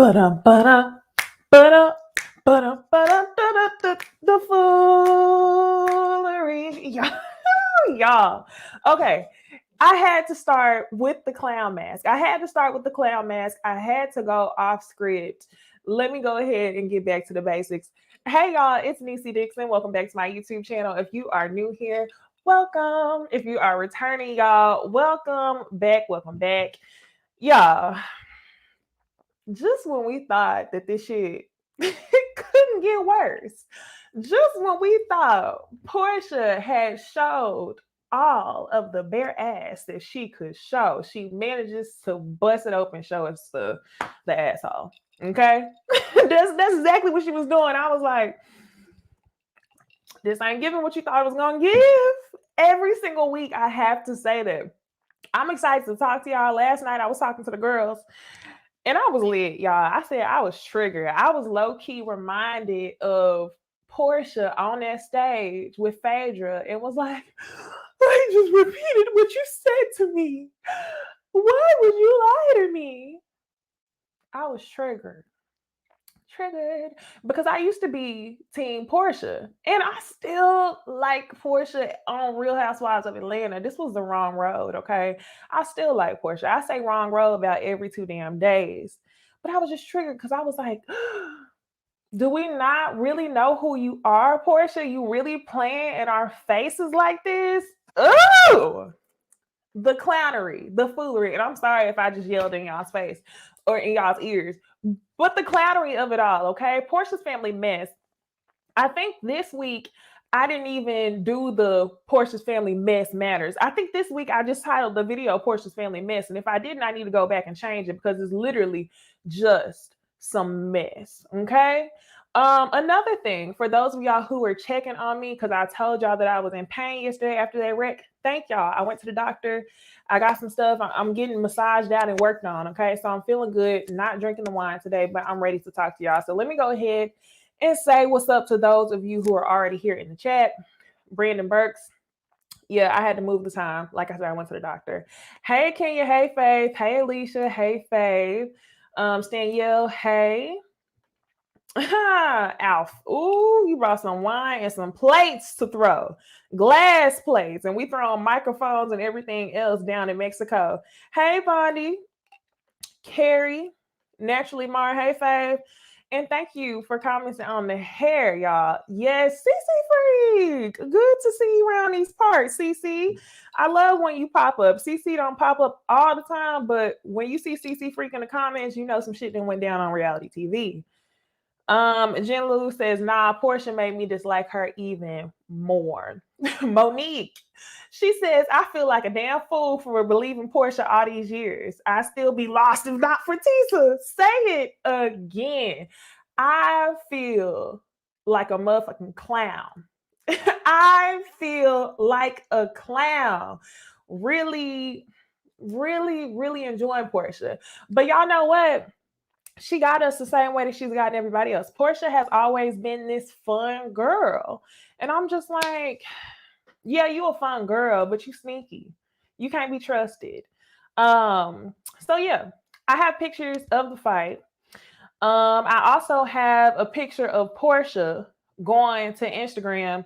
Ba-dum, ba-dum, da-da, the foolery. Y'all. Okay. I had to start with the clown mask. I had to go off script. Let me go ahead and get back to the basics. Hey, y'all, it's Necey Dixon. Welcome back to my YouTube channel. If you are new here, welcome. If you are returning, y'all, welcome back. Welcome back. Y'all, just when we thought that this shit couldn't get worse, just when we thought Porsha had showed all of the bare ass that she could show, she manages to bust it open, show us the asshole. Okay, that's exactly what she was doing. I was like, this ain't giving what you thought it was gonna give. Every single week, I have to say that. I'm excited to talk to y'all. Last night, I was talking to the girls. And I was lit, y'all. I said I was triggered. I was low-key reminded of Porsha on that stage with Phaedra and was like, I just repeated what you said to me. Why would you lie to me? I was triggered because I used to be team Porsha and I still like Porsha on Real Housewives of Atlanta. This was the wrong road, okay? I still like Porsha. I say wrong road about every 2 damn days. But I was just triggered because I was like, do we not really know who you are, Porsha? You really playing in our faces like this? Ooh! The clownery, the foolery. And I'm sorry if I just yelled in y'all's face or in y'all's ears, but the clownery of it all, okay? Porsha's family mess. I think this week I didn't even do the Porsha's family mess matters. I think this week I just titled the video Porsha's family mess. And if I didn't, I need to go back and change it because it's literally just some mess, okay? Another thing, for those of y'all who are checking on me, because I told y'all that I was in pain yesterday after that wreck, thank y'all. I went to the doctor. I got some stuff. I'm getting massaged out and worked on, okay? So I'm feeling good, not drinking the wine today, but I'm ready to talk to y'all. So let me go ahead and say what's up to those of you who are already here in the chat. Brandon Burks. Yeah, I had to move the time. Like I said, I went to the doctor. Hey, Kenya. Hey, Faith. Hey, Alicia. Hey, Faith. Stanielle. Hey. Alf. Ooh, you brought some wine and some plates to throw. Glass plates. And we throwing microphones and everything else down in Mexico. Hey, Bondi. Carrie. Naturally Mar. Hey, Faith. And thank you for commenting on the hair, y'all. Yes, CC Freak. Good to see you around these parts, CC. I love when you pop up. CC don't pop up all the time, but when you see CC Freak in the comments, you know some shit that went down on reality TV. Jen Lou says, nah, Porsha made me dislike her even more. Monique, she says, I feel like a damn fool for believing Porsha all these years. I still be lost if not for Tisa. Say it again. I feel like a motherfucking clown. I feel like a clown. Really, really, really enjoying Porsha. But y'all know what? She got us the same way that she's gotten everybody else. Porsha has always been this fun girl. And I'm just like, yeah, you a fun girl, but you sneaky. You can't be trusted. So yeah, I have pictures of the fight. I also have a picture of Porsha going to Instagram.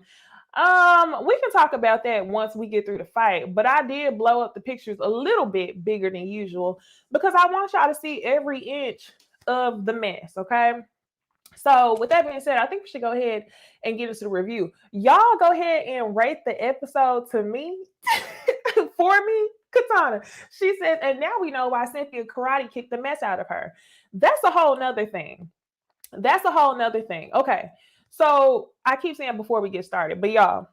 We can talk about that once we get through the fight, but I did blow up the pictures a little bit bigger than usual because I want y'all to see every inch of the mess, okay? So with that being said, I think we should go ahead and get into the review. Y'all go ahead and rate the episode to me for me. Katana. She says, and now we know why Cynthia karate kicked the mess out of her. That's a whole nother thing. Okay. So I keep saying before we get started, but y'all,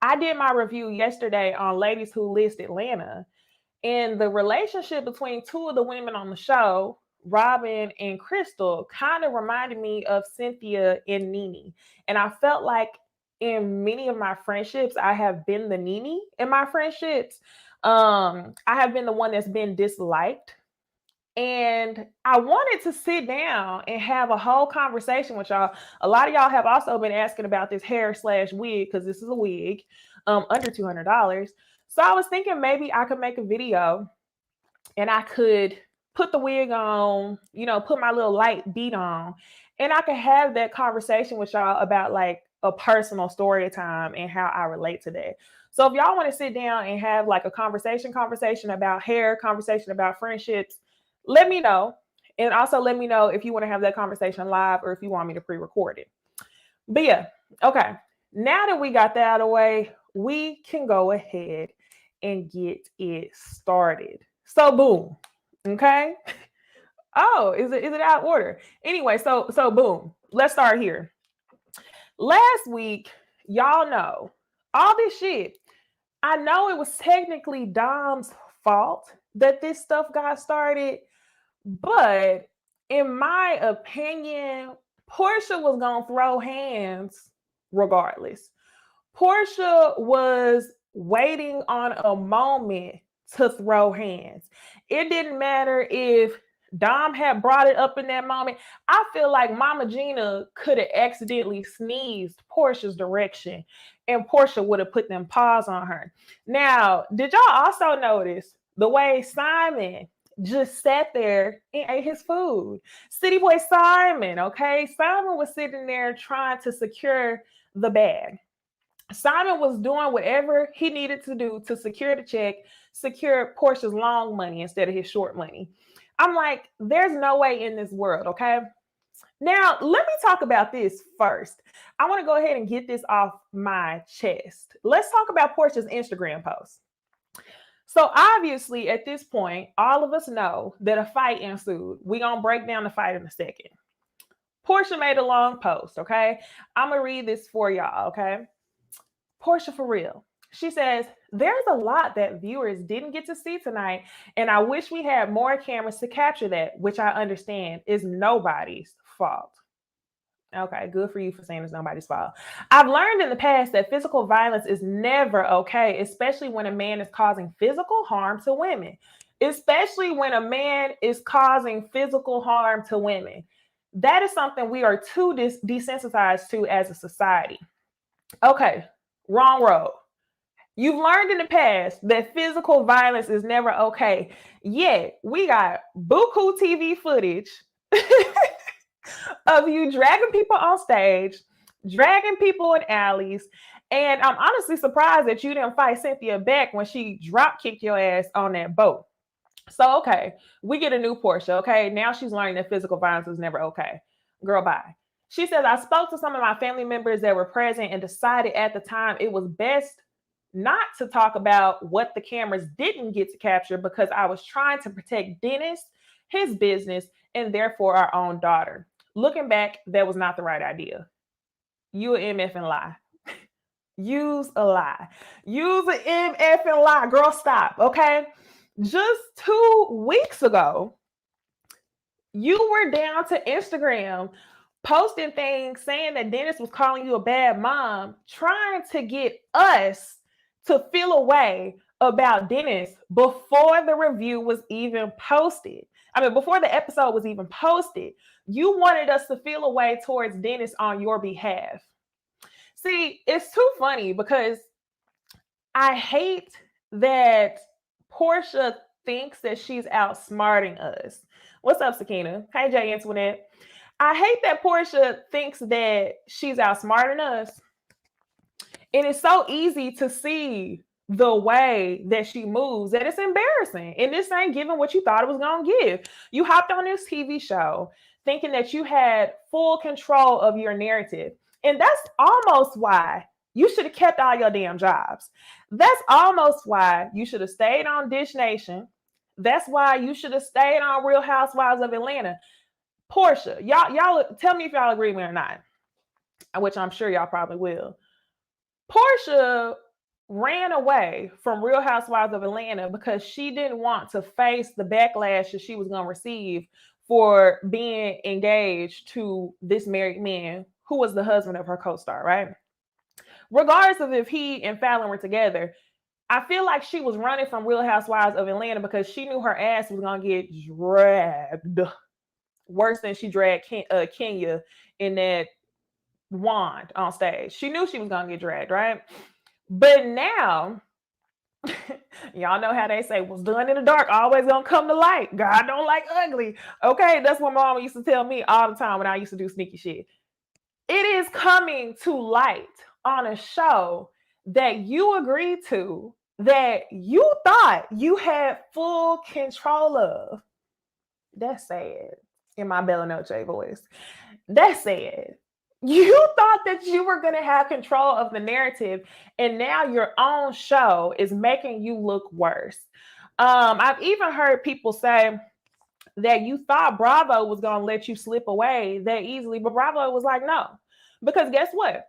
I did my review yesterday on Ladies Who List Atlanta, and the relationship between two of the women on the show, Robin and Crystal, kind of reminded me of Cynthia and Nene. And I felt like in many of my friendships, I have been the Nene in my friendships. I have been the one that's been disliked. And I wanted to sit down and have a whole conversation with y'all. A lot of y'all have also been asking about this hair/wig, because this is a wig, under $200. So I was thinking maybe I could make a video and I could put the wig on, put my little light beat on, and I can have that conversation with y'all about like a personal story time and how I relate to that. So if y'all want to sit down and have like a conversation about hair, conversation about friendships, let me know. And also let me know if you want to have that conversation live or if you want me to pre-record it. But yeah, okay. Now that we got that out of the way, we can go ahead and get it started. So boom. Okay. Oh, is it out of order? Anyway, so boom. Let's start here. Last week, y'all know all this shit. I know it was technically Dom's fault that this stuff got started, but in my opinion, Porsha was gonna throw hands regardless. Porsha was waiting on a moment to throw hands. It didn't matter if Dom had brought it up in that moment. I feel like Mama Gina could have accidentally sneezed Porsha's direction and Porsha would have put them paws on her. Now, did y'all also notice the way Simon just sat there and ate his food? City boy Simon, okay? Simon was sitting there trying to secure the bag. Simon was doing whatever he needed to do to secure the check, secure Porsha's long money instead of his short money. I'm like, there's no way in this world, okay? Now, let me talk about this first. I want to go ahead and get this off my chest. Let's talk about Porsha's Instagram post. So obviously, at this point, all of us know that a fight ensued. We're going to break down the fight in a second. Porsha made a long post, okay? I'm going to read this for y'all, okay? Porsha for real. She says, there's a lot that viewers didn't get to see tonight, and I wish we had more cameras to capture that, which I understand is nobody's fault. Okay, good for you for saying it's nobody's fault. I've learned in the past that physical violence is never okay, especially when a man is causing physical harm to women. Especially when a man is causing physical harm to women. That is something we are too desensitized to as a society. Okay, wrong road. You've learned in the past that physical violence is never okay. Yet we got buku TV footage of you dragging people on stage, dragging people in alleys. And I'm honestly surprised that you didn't fight Cynthia back when she drop kicked your ass on that boat. So, okay, we get a new Porsha. Okay, now she's learning that physical violence is never okay. Girl, bye. She says, I spoke to some of my family members that were present and decided at the time it was best not to talk about what the cameras didn't get to capture because I was trying to protect Dennis, his business, and therefore our own daughter. Looking back, that was not the right idea. You an MF and lie. Use a lie. Use an MF and lie. Girl, stop, okay? Just 2 weeks ago, you were down to Instagram posting things saying that Dennis was calling you a bad mom, trying to get us to feel a way about Dennis before the review was even posted. I mean, before the episode was even posted, you wanted us to feel a way towards Dennis on your behalf. See, it's too funny because I hate that Porsha thinks that she's outsmarting us. What's up, Sakina? Hey, Jay Antoinette. I hate that Porsha thinks that she's outsmarting us. And it's so easy to see the way that she moves that it's embarrassing. And this ain't giving what you thought it was going to give. You hopped on this TV show thinking that you had full control of your narrative. And that's almost why you should have kept all your damn jobs. That's almost why you should have stayed on Dish Nation. That's why you should have stayed on Real Housewives of Atlanta. Porsha, y'all tell me if y'all agree with me or not, which I'm sure y'all probably will. Porsha ran away from Real Housewives of Atlanta because she didn't want to face the backlash that she was going to receive for being engaged to this married man who was the husband of her co-star, right? Regardless of if he and Fallon were together, I feel like she was running from Real Housewives of Atlanta because she knew her ass was going to get dragged worse than she dragged Kenya in that wand on stage. She knew she was going to get dragged, right? But now Y'all know how they say what's done in the dark always gonna come to light. God don't like ugly. Okay, that's what mama used to tell me all the time when I used to do sneaky shit. It is coming to light on a show that you agreed to, that you thought you had full control of. That's sad. In my Bella Noche voice. That's sad. You thought that you were going to have control of the narrative, and now your own show is making you look worse. I've even heard people say that you thought Bravo was going to let you slip away that easily, but Bravo was like, no. Because guess what?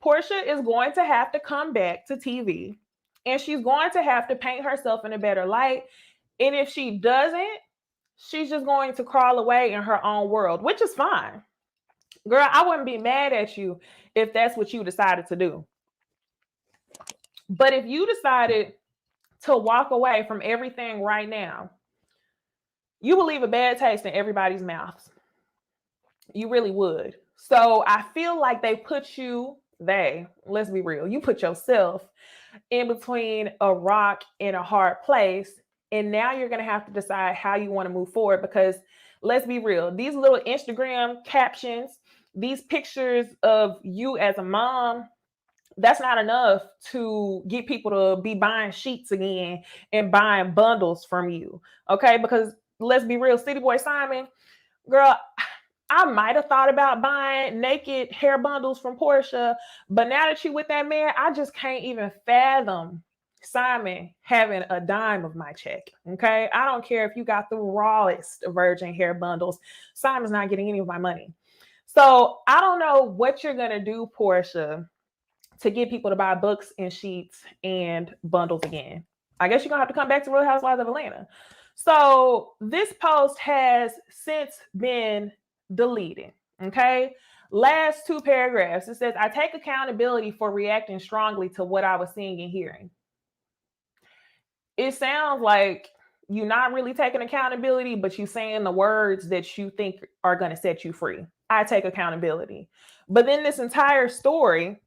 Porsha is going to have to come back to TV, and she's going to have to paint herself in a better light. And if she doesn't, she's just going to crawl away in her own world, which is fine. Girl, I wouldn't be mad at you if that's what you decided to do. But if you decided to walk away from everything right now, you will leave a bad taste in everybody's mouths. You really would. So I feel like they put you, let's be real, you put yourself in between a rock and a hard place. And now you're going to have to decide how you want to move forward, because let's be real, these little Instagram captions, these pictures of you as a mom, that's not enough to get people to be buying sheets again and buying bundles from you. Okay, because let's be real, City Boy Simon, girl, I might have thought about buying naked hair bundles from Porsha, but now that you with that man, I just can't even fathom Simon having a dime of my check. Okay, I don't care if you got the rawest virgin hair bundles, Simon's not getting any of my money. So I don't know what you're gonna do, Porsha, to get people to buy books and sheets and bundles again. I guess you're gonna have to come back to Real Housewives of Atlanta. So this post has since been deleted. Okay. Last two paragraphs. It says, I take accountability for reacting strongly to what I was seeing and hearing. It sounds like you're not really taking accountability, but you're saying the words that you think are going to set you free. I take accountability. But then this entire story,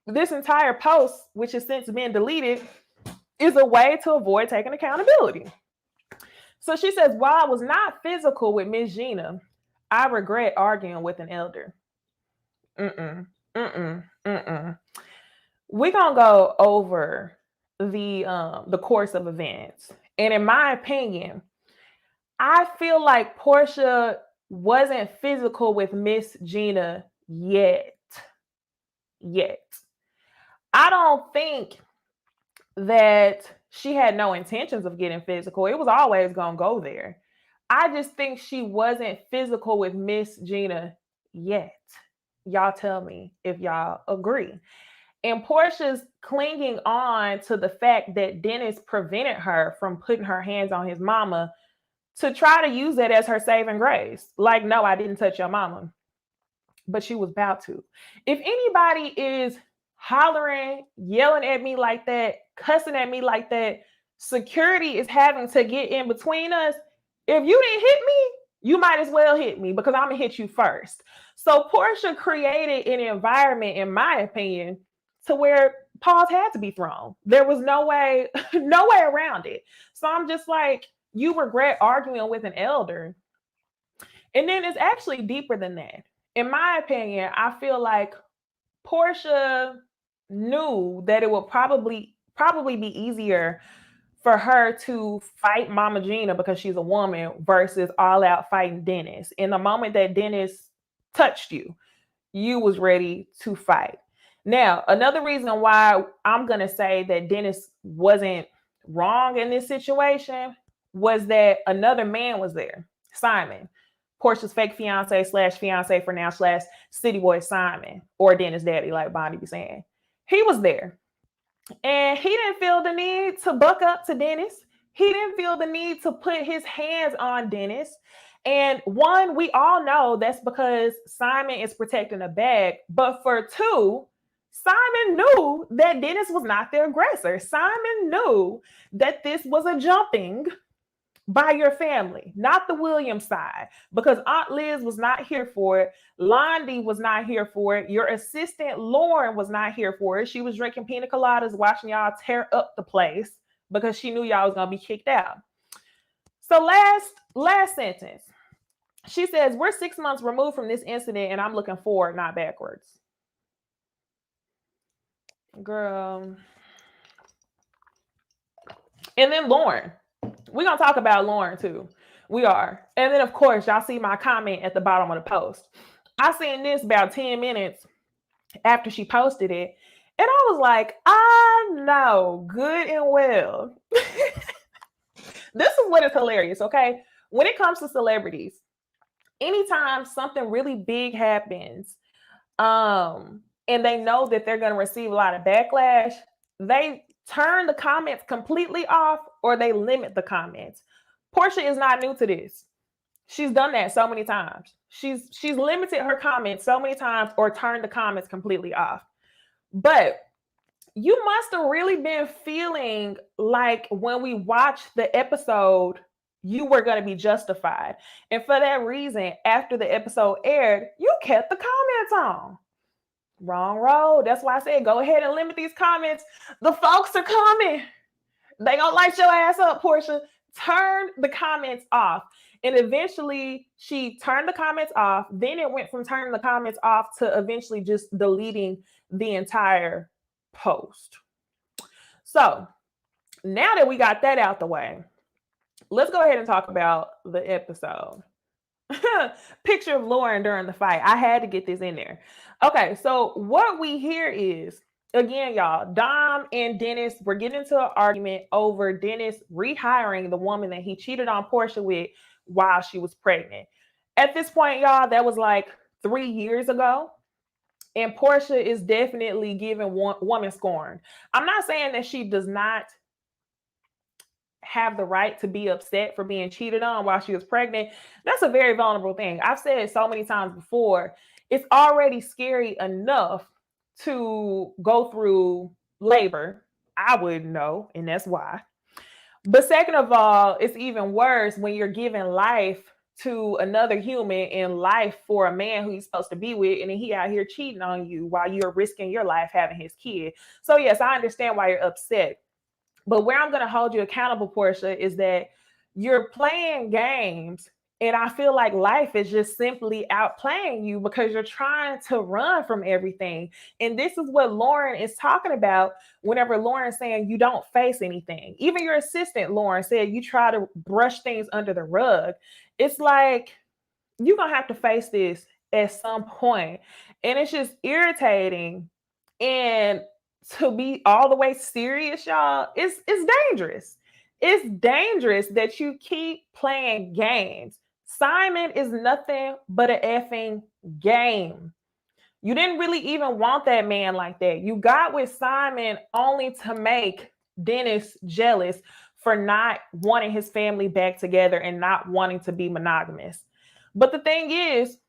this entire post, which has since been deleted, is a way to avoid taking accountability. So she says, while I was not physical with Miss Gina, I regret arguing with an elder. We're gonna go over the course of events. And in my opinion, I feel like Porsha wasn't physical with Miss Gina yet. I don't think that she had no intentions of getting physical. It was always gonna go there. I just think she wasn't physical with Miss Gina yet. Y'all tell me if y'all agree. And Porsha's clinging on to the fact that Dennis prevented her from putting her hands on his mama to try to use that as her saving grace. Like, no, I didn't touch your mama, but she was about to. If anybody is hollering, yelling at me like that, cussing at me like that, security is having to get in between us. If you didn't hit me, you might as well hit me, because I'm going to hit you first. So Porsha created an environment, in my opinion, to where paws had to be thrown. There was no way around it. So I'm just like, you regret arguing with an elder. And then it's actually deeper than that. In my opinion, I feel like Porsha knew that it would probably be easier for her to fight Mama Gina because she's a woman versus all out fighting Dennis. In the moment that Dennis touched you, you was ready to fight. Now, another reason why I'm going to say that Dennis wasn't wrong in this situation was that another man was there, Simon, Porsha's fake fiance / fiance for now / City Boy Simon, or Dennis Daddy, like Bonnie be saying. He was there. And he didn't feel the need to buck up to Dennis. He didn't feel the need to put his hands on Dennis. And one, we all know that's because Simon is protecting a bag. But for two, Simon knew that Dennis was not the aggressor. Simon knew that this was a jumping by your family, not the Williams side, because Aunt Liz was not here for it. Londi was not here for it. Your assistant Lauren was not here for it. She was drinking pina coladas, watching y'all tear up the place because she knew y'all was gonna be kicked out. So last sentence. She says, we're 6 months removed from this incident and I'm looking forward, not backwards. Girl. And then Lauren. We're going to talk about Lauren too. We are. And then, of course, y'all see my comment at the bottom of the post. I seen this about 10 minutes after she posted it. And I was like, I know good and well. This is what is hilarious, okay? When it comes to celebrities, anytime something really big happens, and they know that they're going to receive a lot of backlash, they turn the comments completely off or they limit the comments. Porsha is not new to this. She's done that so many times. She's limited her comments so many times or turned the comments completely off. But you must have really been feeling like when we watched the episode, you were going to be justified. And for that reason, after the episode aired, you kept the comments on. Wrong road. That's why I said, go ahead and limit these comments. The folks are coming. They gonna light your ass up, Porsha. Turn the comments off. And eventually she turned the comments off. Then it went from turning the comments off to eventually just deleting the entire post. So now that we got that out the way, let's go ahead and talk about the episode. Picture of Lauren during the fight. I had to get this in there. Okay, so what we hear is, again, y'all, Dom and Dennis were getting into an argument over Dennis rehiring the woman that he cheated on Porsha with while she was pregnant. At this point, y'all, that was like 3 years ago. And Porsha is definitely giving woman scorn. I'm not saying that she does not have the right to be upset for being cheated on while she was pregnant. That's a very vulnerable thing. I've said it so many times before. It's already scary enough to go through labor. I wouldn't know, and that's why. But second of all, it's even worse when you're giving life to another human and life for a man who you're supposed to be with, and then he out here cheating on you while you're risking your life having his kid. So yes, I understand why you're upset. But where I'm going to hold you accountable, Porsha, is that you're playing games. And I feel like life is just simply outplaying you because you're trying to run from everything. And this is what Lauren is talking about whenever Lauren's saying you don't face anything. Even your assistant, Lauren, said you try to brush things under the rug. It's like you're going to have to face this at some point. And it's just irritating. And to be all the way serious, y'all, it's dangerous. It's dangerous that you keep playing games. Simon is nothing but an effing game. You didn't really even want that man like that. You got with Simon only to make Dennis jealous for not wanting his family back together and not wanting to be monogamous. But the thing is,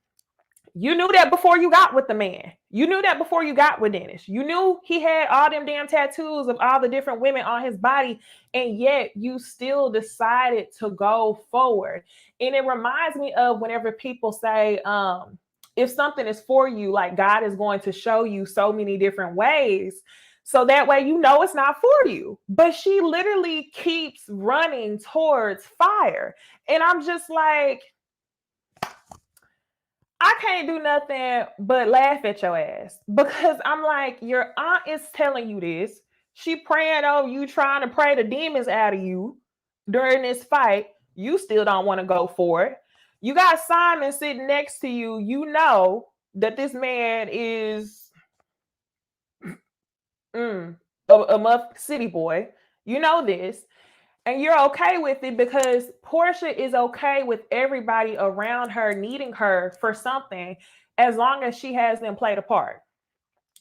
you knew that before you got with the man. You knew that before you got with Dennis. You knew he had all them damn tattoos of all the different women on his body, and yet you still decided to go forward. And it reminds me of whenever people say, if something is for you, like God is going to show you so many different ways. So that way, you know, it's not for you. But she literally keeps running towards fire. And I'm just like, I can't do nothing but laugh at your ass because I'm like, your aunt is telling you this. She praying over you, trying to pray the demons out of you during this fight. You still don't want to go for it. You got Simon sitting next to you. You know that this man is a muff city boy. You know this. And you're okay with it because Porsha is okay with everybody around her needing her for something as long as she has them play the part.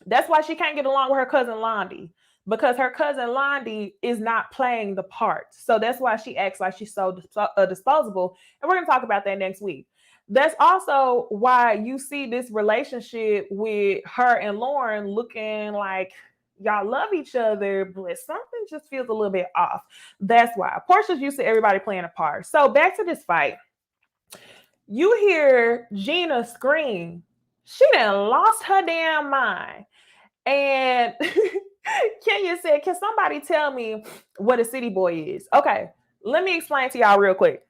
That's why she can't get along with her cousin Londi, because her cousin Londi is not playing the part. So that's why she acts like she's so disposable. And we're going to talk about that next week. That's also why you see this relationship with her and Lauren looking like Y'all love each other, but something just feels a little bit off. That's why. Porsha's used to everybody playing a part. So back to this fight. You hear Gina scream. She done lost her damn mind. And Kenya said, can somebody tell me what a city boy is? Okay, let me explain to y'all real quick.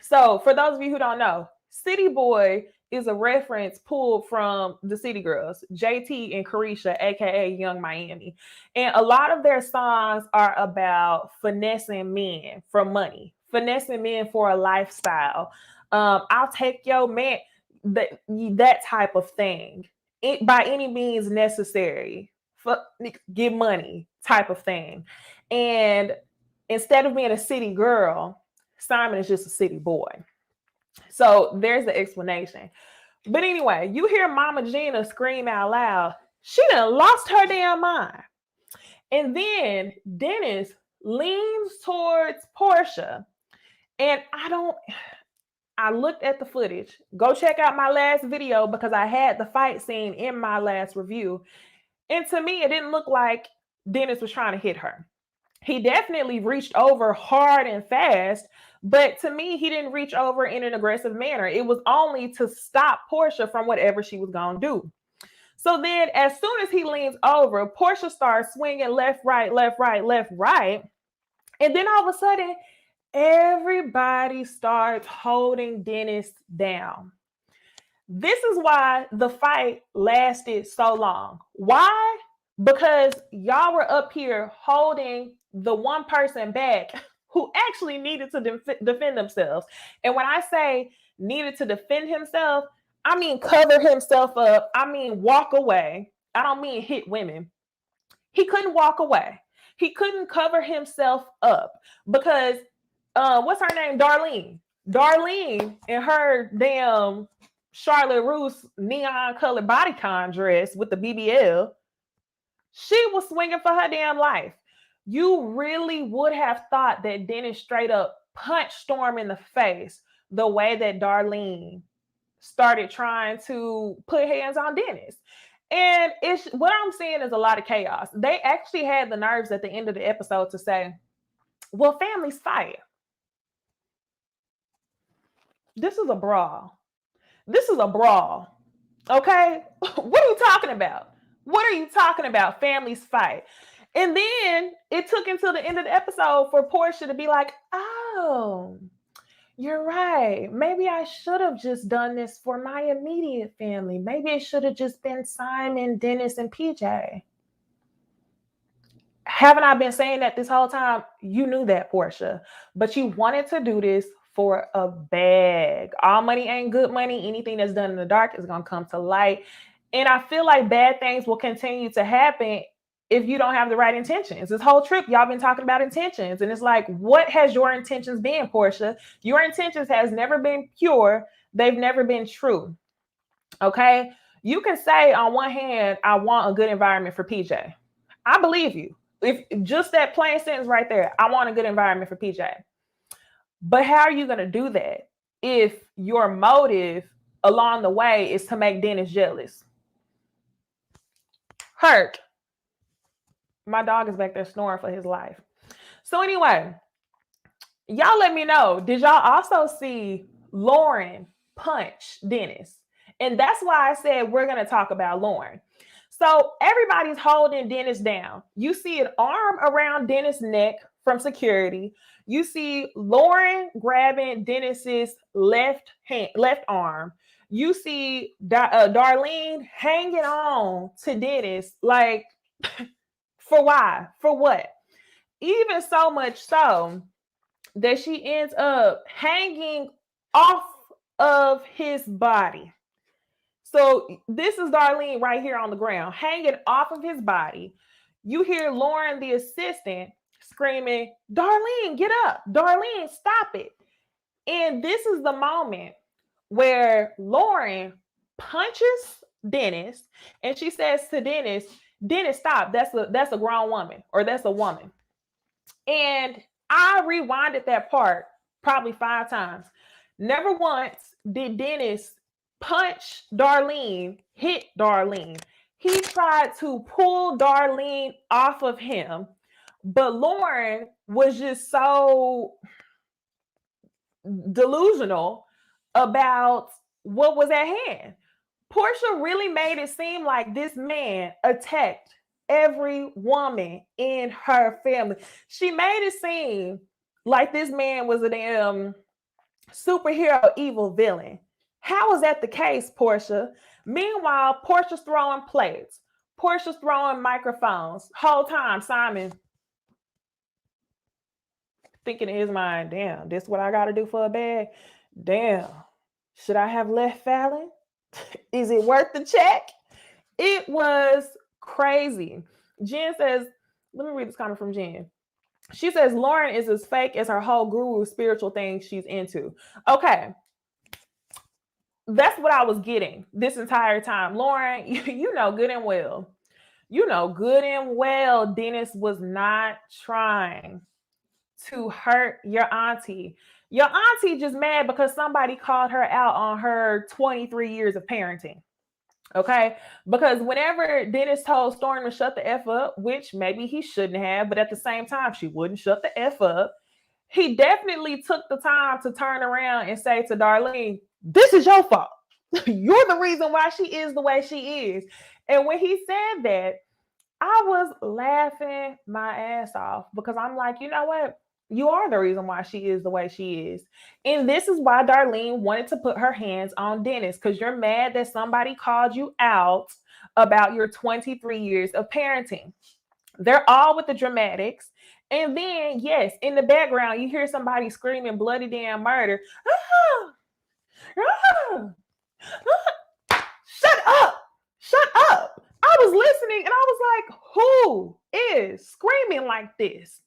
So for those of you who don't know, city boy is a reference pulled from the City Girls, JT and Carisha, aka Young Miami. And a lot of their songs are about finessing men for money, finessing men for a lifestyle. I'll take your man, that type of thing. By any means necessary. Get money type of thing. And instead of being a city girl, Simon is just a city boy. So there's the explanation. But anyway, you hear Mama Gina scream out loud. She done lost her damn mind. And then Dennis leans towards Porsha. And I looked at the footage. Go check out my last video because I had the fight scene in my last review. And to me, it didn't look like Dennis was trying to hit her. He definitely reached over hard and fast, but to me, he didn't reach over in an aggressive manner. It was only to stop Porsha from whatever she was going to do. So then as soon as he leans over, Porsha starts swinging left, right, left, right, left, right. And then all of a sudden, everybody starts holding Dennis down. This is why the fight lasted so long. Why? Because y'all were up here holding the one person back who actually needed to defend themselves. And when I say needed to defend himself, I mean cover himself up. I mean walk away. I don't mean hit women. He couldn't walk away. He couldn't cover himself up because what's her name? Darlene. Darlene in her damn Charlotte Russe neon colored bodycon dress with the BBL. She was swinging for her damn life. You really would have thought that Dennis straight up punched Storm in the face the way that Darlene started trying to put hands on Dennis. And it's what I'm seeing is a lot of chaos. They actually had the nerves at the end of the episode to say, well, families fight. This is a brawl. This is a brawl. Okay? What are you talking about? What are you talking about? Families fight. And then it took until the end of the episode for Porsha to be like, oh, you're right. Maybe I should have just done this for my immediate family. Maybe it should have just been Simon, Dennis, and PJ. Haven't I been saying that this whole time? You knew that, Porsha. But you wanted to do this for a bag. All money ain't good money. Anything that's done in the dark is going to come to light. And I feel like bad things will continue to happen if you don't have the right intentions. This whole trip, y'all been talking about intentions. And it's like, what has your intentions been, Porsha? Your intentions has never been pure. They've never been true. Okay? You can say on one hand, I want a good environment for PJ. I believe you. If just that plain sentence right there, I want a good environment for PJ. But how are you going to do that if your motive along the way is to make Dennis jealous? Hurt. My dog is back there snoring for his life. So anyway, y'all let me know. Did y'all also see Lauren punch Dennis? And that's why I said we're going to talk about Lauren. So everybody's holding Dennis down. You see an arm around Dennis' neck from security. You see Lauren grabbing Dennis's left arm. You see Darlene hanging on to Dennis. Like, for why? For what? Even so much so that she ends up hanging off of his body. So this is Darlene right here on the ground, hanging off of his body. You hear Lauren, the assistant, screaming, Darlene, get up. Darlene, stop it. And this is the moment where Lauren punches Dennis and she says to Dennis, Dennis, stop. That's a grown woman, or that's a woman. And I rewinded that part probably 5 times. Never once did Dennis punch Darlene, hit Darlene. He tried to pull Darlene off of him, but Lauren was just so delusional about what was at hand. Porsha really made it seem like this man attacked every woman in her family. She made it seem like this man was a damn superhero evil villain. How is that the case, Porsha? Meanwhile, Porsha's throwing plates. Porsha's throwing microphones. Whole time, Simon thinking in his mind, damn, this is what I got to do for a bag? Damn, should I have left Fallon? Is it worth the check? It was crazy. Jen says, let me read this comment from Jen. She says, Lauren is as fake as her whole guru spiritual thing she's into. Okay. That's what I was getting this entire time. Lauren, you know good and well. You know good and well Dennis was not trying to hurt your auntie. Your auntie just mad because somebody called her out on her 23 years of parenting. Okay? Because whenever Dennis told Storm to shut the F up, which maybe he shouldn't have, but at the same time, she wouldn't shut the F up, he definitely took the time to turn around and say to Darlene, this is your fault. You're the reason why she is the way she is. And when he said that, I was laughing my ass off because I'm like, you know what? You are the reason why she is the way she is. And this is why Darlene wanted to put her hands on Dennis, because you're mad that somebody called you out about your 23 years of parenting. They're all with the dramatics. And then, yes, in the background, you hear somebody screaming bloody damn murder. Shut up. Shut up. I was listening and I was like, who is screaming like this?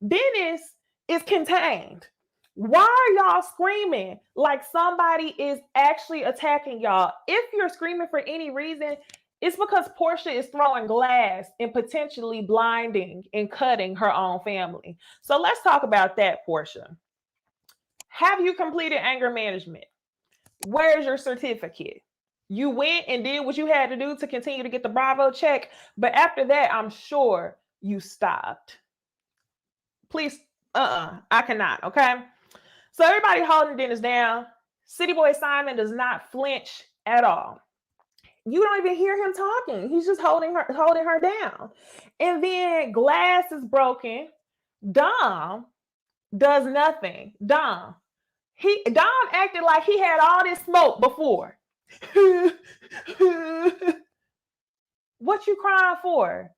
Dennis is contained. Why are y'all screaming like somebody is actually attacking y'all? If you're screaming for any reason, it's because Porsha is throwing glass and potentially blinding and cutting her own family. So let's talk about that, Porsha. Have you completed anger management? Where's your certificate? You went and did what you had to do to continue to get the Bravo check, but after that, I'm sure you stopped. Please, I cannot, okay? So everybody holding Dennis down. City Boy Simon does not flinch at all. You don't even hear him talking. He's just holding her down. And then glass is broken. Dom does nothing. Dom acted like he had all this smoke before. What you crying for?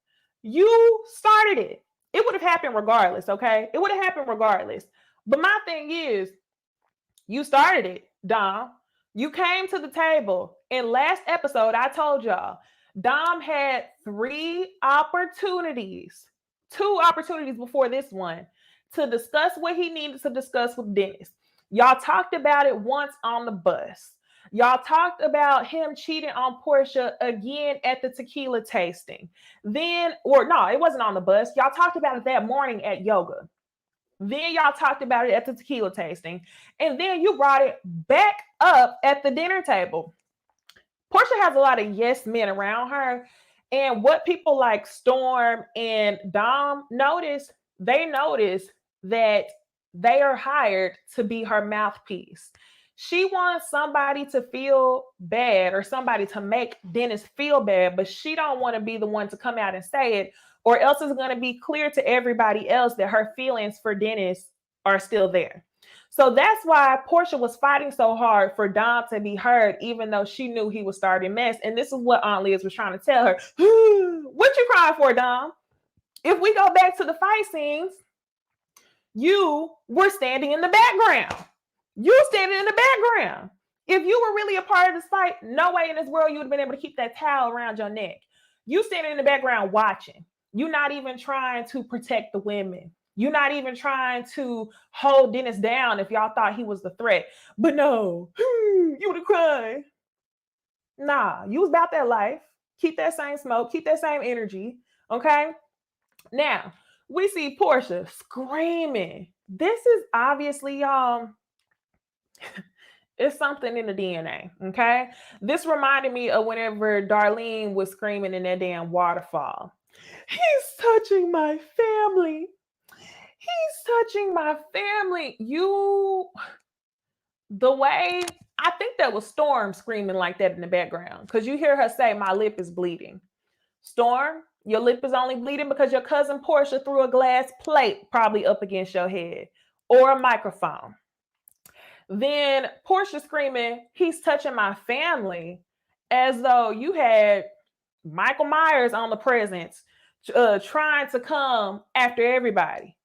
You started it. It would have happened regardless, okay? It would have happened regardless. But my thing is, you started it, Dom. You came to the table. In last episode, I told y'all, Dom had 2 opportunities before this one, to discuss what he needed to discuss with Dennis. Y'all talked about it once on the bus. Y'all talked about him cheating on Porsha again at the tequila tasting. It wasn't on the bus. Y'all talked about it that morning at yoga. Then y'all talked about it at the tequila tasting. And then you brought it back up at the dinner table. Porsha has a lot of yes men around her. And what people like Storm and Dom notice that they are hired to be her mouthpiece. She wants somebody to feel bad or somebody to make Dennis feel bad, but she don't want to be the one to come out and say it, or else it's going to be clear to everybody else that her feelings for Dennis are still there. So that's why Porsha was fighting so hard for Dom to be heard, even though she knew he was starting mess. And this is what Aunt Liz was trying to tell her. What you crying for, Dom? If we go back to the fight scenes, you were standing in the background. You standing in the background. If you were really a part of this fight, no way in this world you would have been able to keep that towel around your neck. You standing in the background watching. You're not even trying to protect the women. You're not even trying to hold Dennis down if y'all thought he was the threat. But no, you would have cried. Nah, you was about that life. Keep that same smoke. Keep that same energy. Okay? Now, we see Porsha screaming. This is obviously, It's something in the DNA, okay? This reminded me of whenever Darlene was screaming in that damn waterfall. He's touching my family. He's touching my family. The way, I think that was Storm screaming like that in the background, because you hear her say, my lip is bleeding. Storm, your lip is only bleeding because your cousin Porsha threw a glass plate probably up against your head or a microphone. Then Porsha screaming, he's touching my family, as though you had Michael Myers on the presence trying to come after everybody.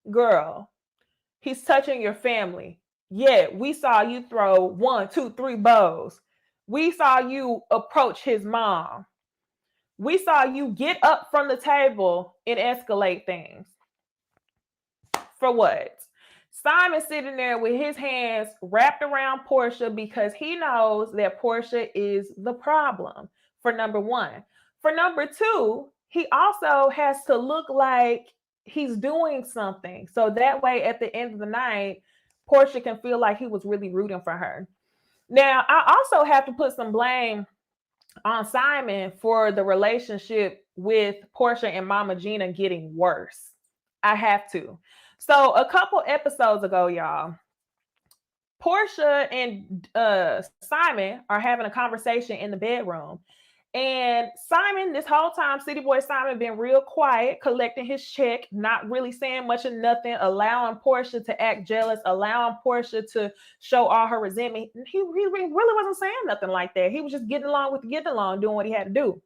Girl, he's touching your family. Yeah, we saw you throw 1, 2, 3 bows. We saw you approach his mom. We saw you get up from the table and escalate things. For what? Simon's sitting there with his hands wrapped around Porsha because he knows that Porsha is the problem, for number one. For number two, he also has to look like he's doing something. So that way, at the end of the night, Porsha can feel like he was really rooting for her. Now, I also have to put some blame on Simon for the relationship with Porsha and Mama Gina getting worse. I have to. So a couple episodes ago, y'all, Porsha and Simon are having a conversation in the bedroom. And Simon, this whole time, City Boy Simon been real quiet, collecting his check, not really saying much of nothing, allowing Porsha to act jealous, allowing Porsha to show all her resentment. He really wasn't saying nothing like that. He was just getting along, doing what he had to do.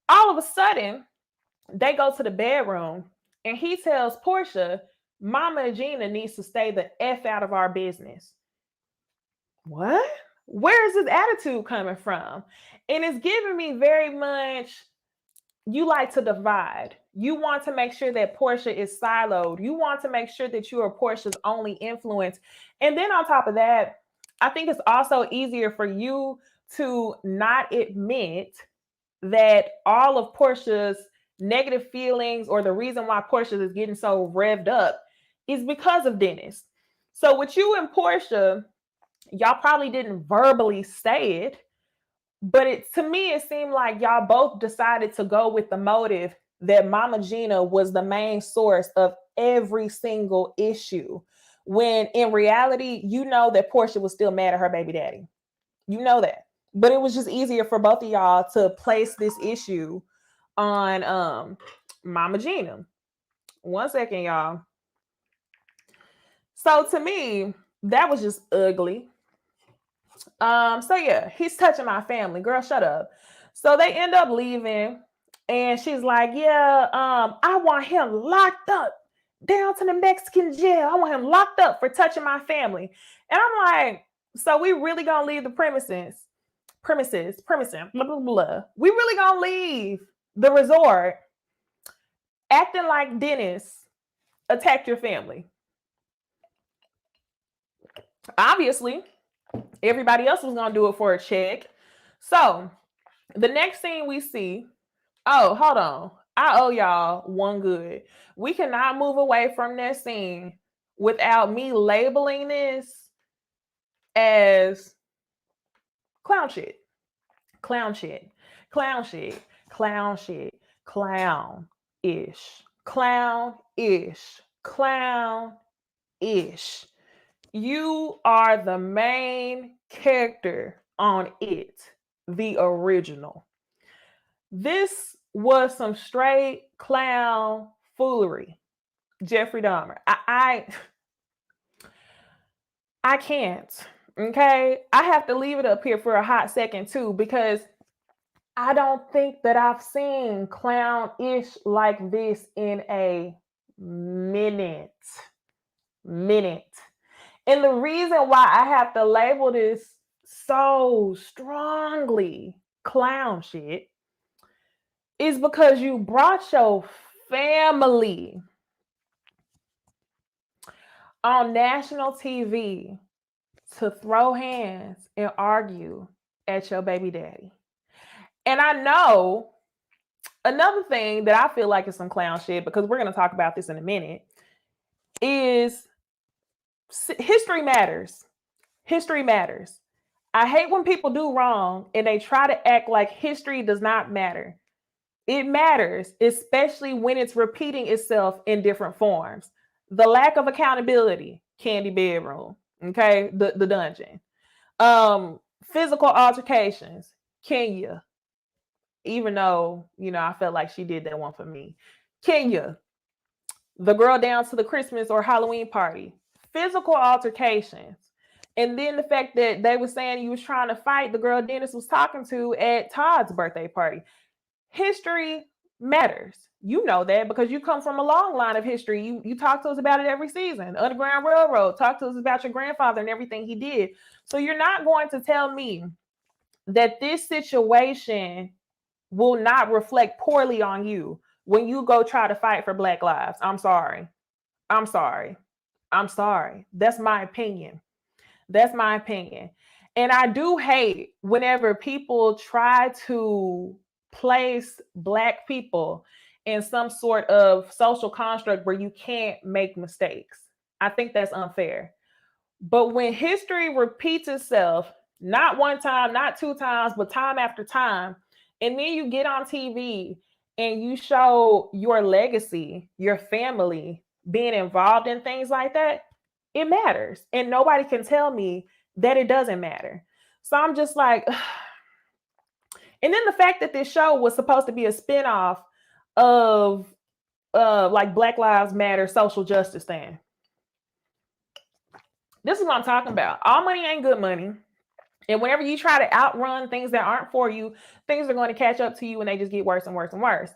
All of a sudden, they go to the bedroom and he tells Porsha, Mama Gina needs to stay the F out of our business. What? Where is this attitude coming from? And it's giving me very much, you like to divide. You want to make sure that Porsha is siloed. You want to make sure that you are Porsha's only influence. And then on top of that, I think it's also easier for you to not admit that all of Porsha's negative feelings or the reason why Porsha is getting so revved up is because of Dennis. So with you and Porsha, y'all probably didn't verbally say it, but to me, it seemed like y'all both decided to go with the motive that Mama Gina was the main source of every single issue. When in reality, you know that Porsha was still mad at her baby daddy. You know that. But it was just easier for both of y'all to place this issue on Mama Gina. 1 second, y'all. So to me, that was just ugly. So yeah, he's touching my family. Girl, shut up. So they end up leaving, and she's like, yeah, I want him locked up down to the Mexican jail. I want him locked up for touching my family. And I'm like, so we really gonna leave the premises, blah, blah, blah. We really gonna leave the resort acting like Dennis attacked your family. Obviously, everybody else was gonna do it for a check. So the next scene we see, oh, hold on. I owe y'all one good. We cannot move away from that scene without me labeling this as clown shit. Clown shit. Clown shit. Clown shit. Clown-ish. Clown-ish. Clown-ish. You are the main character on it, the original. This was some straight clown foolery. Jeffrey Dahmer. I can't. Okay. I have to leave it up here for a hot second too, because I don't think that I've seen clown-ish like this in a minute. And the reason why I have to label this so strongly clown shit is because you brought your family on national TV to throw hands and argue at your baby daddy. And I know another thing that I feel like is some clown shit, because we're going to talk about this in a minute, is history matters. History matters. I hate when people do wrong and they try to act like history does not matter. It matters, especially when it's repeating itself in different forms. The lack of accountability, Candy bedroom, okay, the dungeon. Physical altercations, Kenya, even though, I felt like she did that one for me. Kenya, the girl down to the Christmas or Halloween party, physical altercations. And then the fact that they were saying you was trying to fight the girl Dennis was talking to at Todd's birthday party. History matters. You know that because you come from a long line of history. You talk to us about it every season. Underground Railroad, talk to us about your grandfather and everything he did. So you're not going to tell me that this situation will not reflect poorly on you when you go try to fight for Black lives. I'm sorry. I'm sorry. I'm sorry. That's my opinion. That's my opinion. And I do hate whenever people try to place Black people in some sort of social construct where you can't make mistakes. I think that's unfair. But when history repeats itself, not one time, not two times, but time after time, and then you get on TV and you show your legacy, your family being involved in things like that, it matters. And nobody can tell me that it doesn't matter. So I'm just like, and then the fact that this show was supposed to be a spinoff of like Black Lives Matter social justice thing. This is what I'm talking about. All money ain't good money. And whenever you try to outrun things that aren't for you, things are going to catch up to you and they just get worse and worse and worse.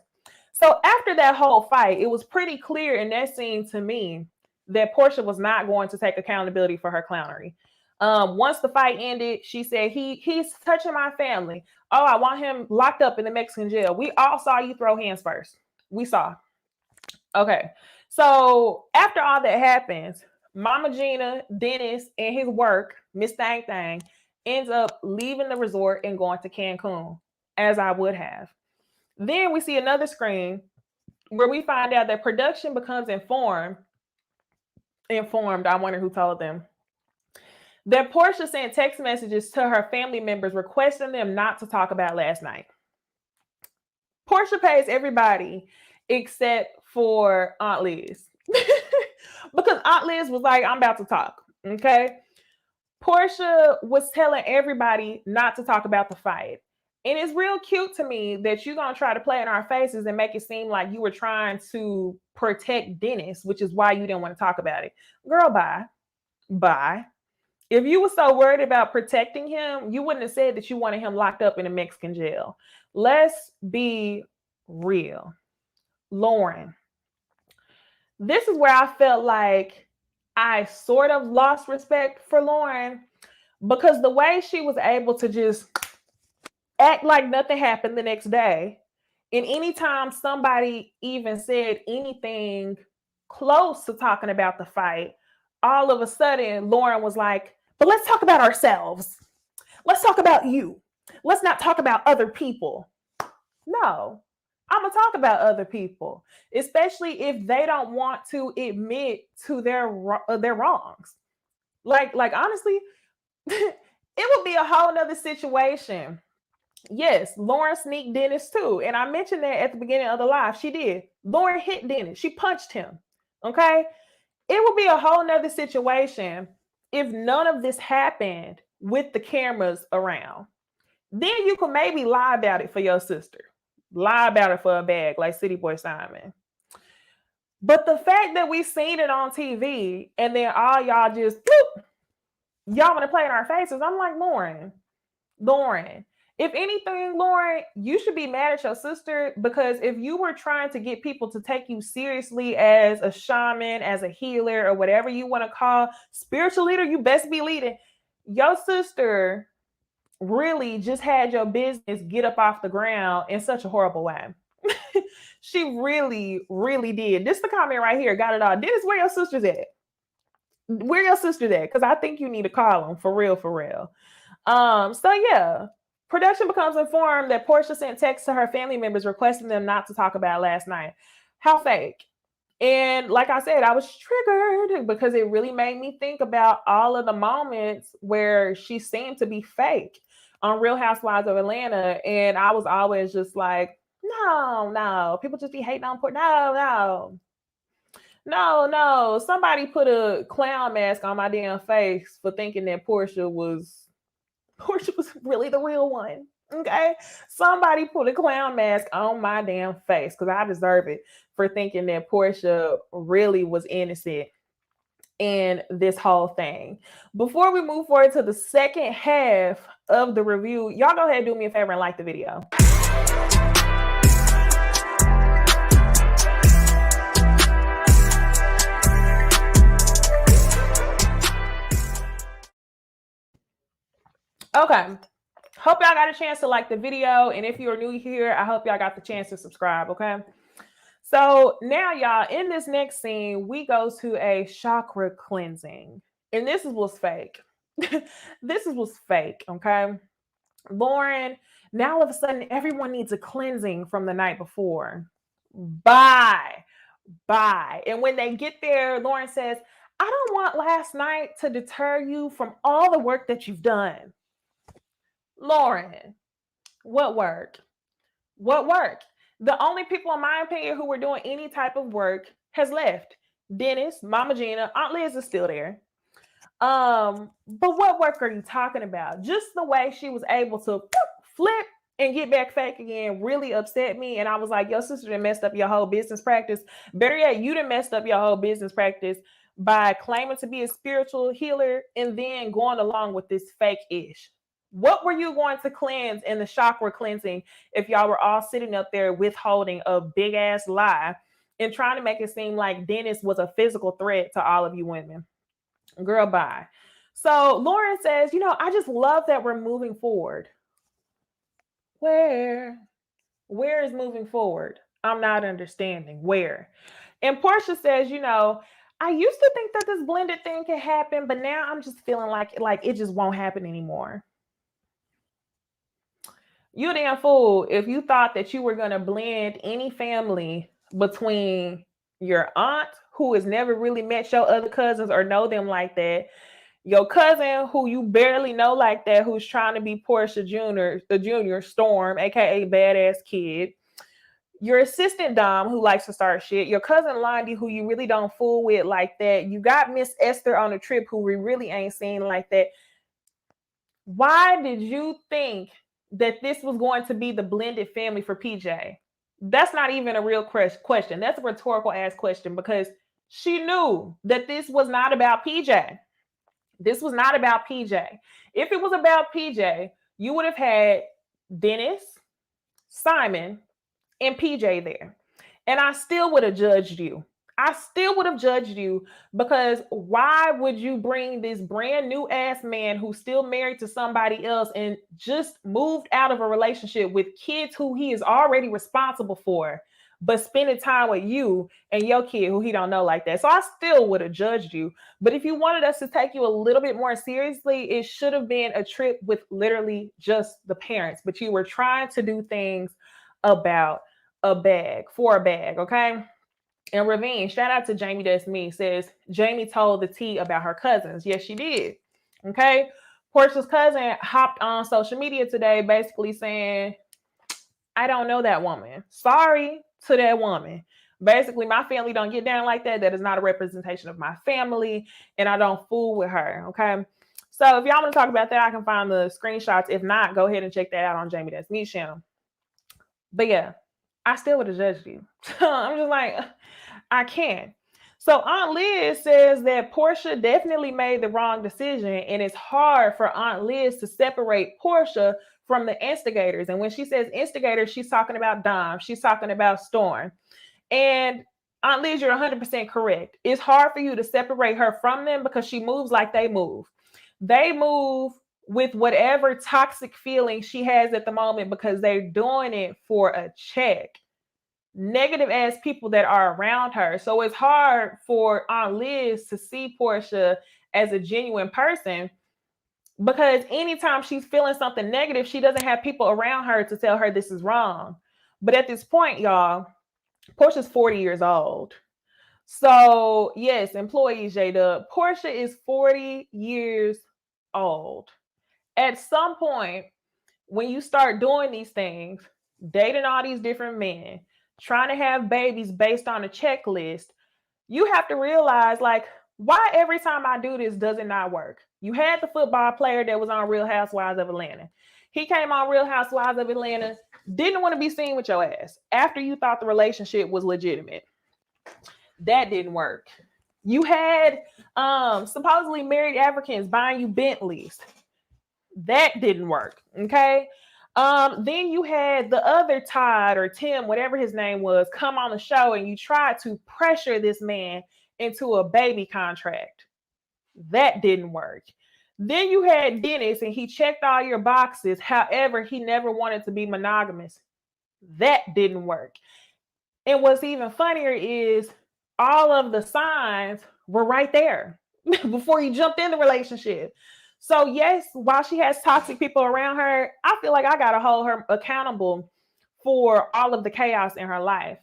So after that whole fight, it was pretty clear in that scene to me that Porsha was not going to take accountability for her clownery. Once the fight ended, she said, he's touching my family. Oh, I want him locked up in the Mexican jail. We all saw you throw hands first. We saw. Okay. So after all that happens, Mama Gina, Dennis, and his work, Miss Thang Thang, ends up leaving the resort and going to Cancun, as I would have. Then we see another screen where we find out that production becomes informed, I wonder who told them, that Porsha sent text messages to her family members requesting them not to talk about last night. Porsha pays everybody except for Aunt Liz. Because Aunt Liz was like, I'm about to talk, okay? Porsha was telling everybody not to talk about the fight. And it's real cute to me that you're going to try to play in our faces and make it seem like you were trying to protect Dennis, which is why you didn't want to talk about it. Girl, bye. Bye. If you were so worried about protecting him, you wouldn't have said that you wanted him locked up in a Mexican jail. Let's be real. Lauren, this is where I felt like I sort of lost respect for Lauren because the way she was able to just act like nothing happened the next day. And anytime somebody even said anything close to talking about the fight, all of a sudden Lauren was like, but let's talk about ourselves. Let's talk about you. Let's not talk about other people. No, I'm going to talk about other people, especially if they don't want to admit to their wrongs. Like honestly, it would be a whole nother situation. Yes, Lauren sneaked Dennis too. And I mentioned that at the beginning of the live. She did. Lauren hit Dennis. She punched him. Okay. It would be a whole nother situation if none of this happened with the cameras around. Then you could maybe lie about it for your sister. Lie about it for a bag like City Boy Simon. But the fact that we seen it on TV and then all y'all just, y'all want to play in our faces. I'm like, Lauren, if anything, Lauren, you should be mad at your sister because if you were trying to get people to take you seriously as a shaman, as a healer, or whatever you want to call spiritual leader, you best be leading. Your sister really just had your business get up off the ground in such a horrible way. She really, really did. This is the comment right here. Got it all. Dennis, where your sister's at? Where your sister's at? Because I think you need to call them for real, for real. So yeah. Production becomes informed that Porsha sent texts to her family members requesting them not to talk about last night. How fake? And like I said, I was triggered because it really made me think about all of the moments where she seemed to be fake on Real Housewives of Atlanta. And I was always just like, no, people just be hating on Porsha. No. Somebody put a clown mask on my damn face for thinking that Porsha was really the real one. Okay. Somebody put a clown mask on my damn face because I deserve it for thinking that Porsha really was innocent in this whole thing. Before we move forward to the second half of the review, y'all go ahead and do me a favor and like the video. Okay. Hope y'all got a chance to like the video. And if you're new here, I hope y'all got the chance to subscribe. Okay. So now, y'all, in this next scene, we go to a chakra cleansing. And this was fake. This was fake. Okay. Lauren, now all of a sudden, everyone needs a cleansing from the night before. Bye. And when they get there, Lauren says, I don't want last night to deter you from all the work that you've done. Lauren, what work? What work? The only people, in my opinion, who were doing any type of work has left. Dennis, Mama Gina, Aunt Liz is still there. But what work are you talking about? Just the way she was able to flip and get back fake again really upset me. And I was like, your sister done messed up your whole business practice. Better yet, you done messed up your whole business practice by claiming to be a spiritual healer and then going along with this fake-ish. What were you going to cleanse in the chakra cleansing if y'all were all sitting up there withholding a big ass lie and trying to make it seem like Dennis was a physical threat to all of you women? Girl, bye. So Lauren says, I just love that we're moving forward. Where is moving forward? I'm not understanding. Where? And Porsha says, I used to think that this blended thing could happen, but now I'm just feeling like it just won't happen anymore. You damn fool if you thought that you were going to blend any family between your aunt, who has never really met your other cousins or know them like that, your cousin who you barely know like that, who's trying to be Porsha Jr., the Junior Storm, aka Badass Kid, your assistant Dom who likes to start shit, your cousin Londi who you really don't fool with like that, you got Miss Esther on a trip who we really ain't seen like that. Why did you think that this was going to be the blended family for PJ? That's not even a real question. That's a rhetorical ass question because she knew that this was not about PJ. This was not about PJ. If it was about PJ, you would have had Dennis, Simon, and PJ there. And I still would have judged you. Because why would you bring this brand new ass man who's still married to somebody else and just moved out of a relationship with kids who he is already responsible for, but spending time with you and your kid who he don't know like that? So I still would have judged you. But if you wanted us to take you a little bit more seriously, it should have been a trip with literally just the parents. But you were trying to do things about a bag, okay? And Ravine, shout out to Jamie That's Me, says Jamie told the tea about her cousins. Yes, she did. Okay. Porsha's cousin hopped on social media today basically saying, I don't know that woman. Sorry to that woman. Basically, my family don't get down like that. That is not a representation of my family, and I don't fool with her. Okay. So if y'all want to talk about that, I can find the screenshots. If not, go ahead and check that out on Jamie That's Me channel. But yeah, I still would have judged you. I'm just like, I can't. So Aunt Liz says that Porsha definitely made the wrong decision, and it's hard for Aunt Liz to separate Porsha from the instigators. And when she says instigators, she's talking about Dom. She's talking about Storm. And Aunt Liz, you're 100% correct. It's hard for you to separate her from them because she moves like they move. They move with whatever toxic feeling she has at the moment because they're doing it for a check. Negative ass people that are around her. So it's hard for Aunt Liz to see Porsha as a genuine person because anytime she's feeling something negative, she doesn't have people around her to tell her this is wrong. But at this point, y'all, Porsha's 40 years old. So, yes, employees, J-Dub. Porsha is 40 years old. At some point, when you start doing these things, dating all these different men, trying to have babies based on a checklist, you have to realize, like, why every time I do this does it not work? You had the football player that was on Real Housewives of Atlanta. He came on Real Housewives of Atlanta, didn't want to be seen with your ass after you thought the relationship was legitimate. That didn't work. You had supposedly married Africans buying you Bentleys. That didn't work. Okay. Then you had the other Todd or Tim, whatever his name was, come on the show and you tried to pressure this man into a baby contract. That didn't work. Then you had Dennis and he checked all your boxes. However, he never wanted to be monogamous. That didn't work. And what's even funnier is all of the signs were right there before you jumped in the relationship. So yes, while she has toxic people around her, I feel like I got to hold her accountable for all of the chaos in her life.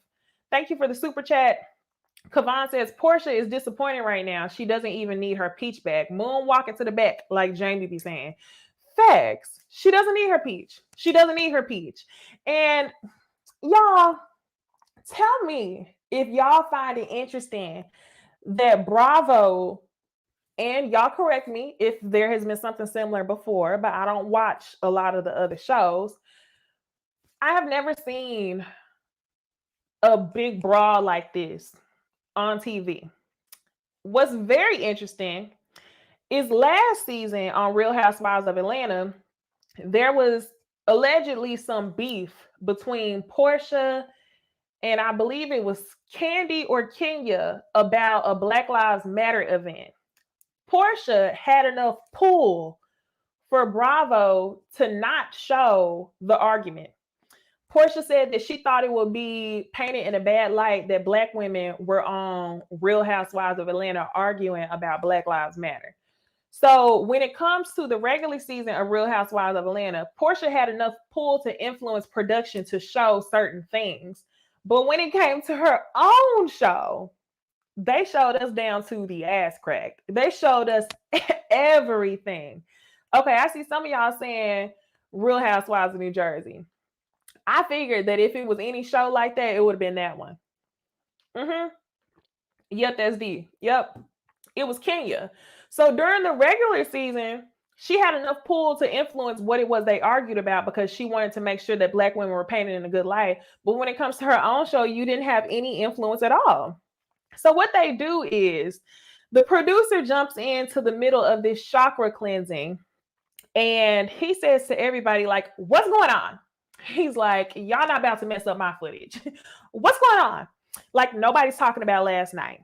Thank you for the super chat. Kavan says Porsha is disappointed right now. She doesn't even need her peach back. Moonwalking to the back, like Jamie be saying. Facts. She doesn't need her peach. She doesn't need her peach. And y'all, tell me if y'all find it interesting that Bravo, and y'all correct me if there has been something similar before, but I don't watch a lot of the other shows. I have never seen a big brawl like this on TV. What's very interesting is last season on Real Housewives of Atlanta, there was allegedly some beef between Porsha and I believe it was Candy or Kenya about a Black Lives Matter event. Porsha had enough pull for Bravo to not show the argument. Porsha said that she thought it would be painted in a bad light that Black women were on Real Housewives of Atlanta arguing about Black Lives Matter. So when it comes to the regular season of Real Housewives of Atlanta, Porsha had enough pull to influence production to show certain things. But when it came to her own show, they showed us down to the ass crack. They showed us everything. Okay, I see some of y'all saying Real Housewives of New Jersey. I figured that if it was any show like that, it would have been that one. Yep, that's D. Yep. It was Kenya. So during the regular season, she had enough pull to influence what it was they argued about because she wanted to make sure that Black women were painted in a good light. But when it comes to her own show, you didn't have any influence at all. So what they do is the producer jumps into the middle of this chakra cleansing and he says to everybody, like, what's going on? He's like, y'all not about to mess up my footage. What's going on? Like, nobody's talking about last night.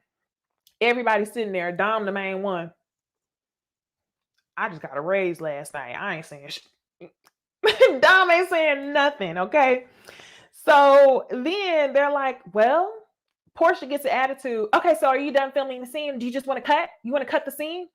Everybody's sitting there. Dom, the main one. I just got a raise last night. I ain't saying shit. Dom ain't saying nothing, okay? So then they're like, well, Porsha gets an attitude. Okay, so are you done filming the scene? Do you just want to cut? You want to cut the scene?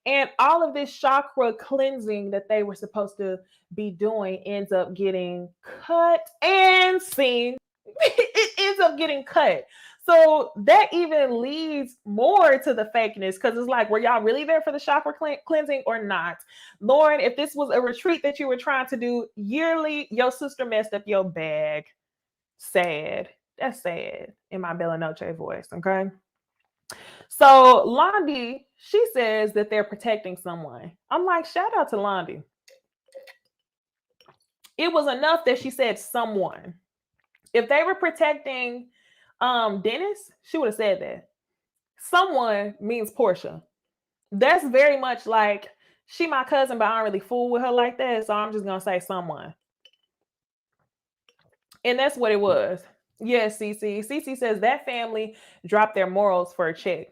And all of this chakra cleansing that they were supposed to be doing ends up getting cut and seen. It ends up getting cut. So that even leads more to the fakeness because it's like, were y'all really there for the chakra cleansing or not? Lauren, if this was a retreat that you were trying to do yearly, your sister messed up your bag. Sad. That's sad in my Bella Noche voice, okay? So Londi, she says that they're protecting someone. I'm like, shout out to Londi. It was enough that she said someone. If they were protecting Dennis, she would have said that. Someone means Porsha. That's very much like, she my cousin, but I don't really fool with her like that, so I'm just going to say someone. And that's what it was. Yes, Cece. Cece says that family dropped their morals for a check.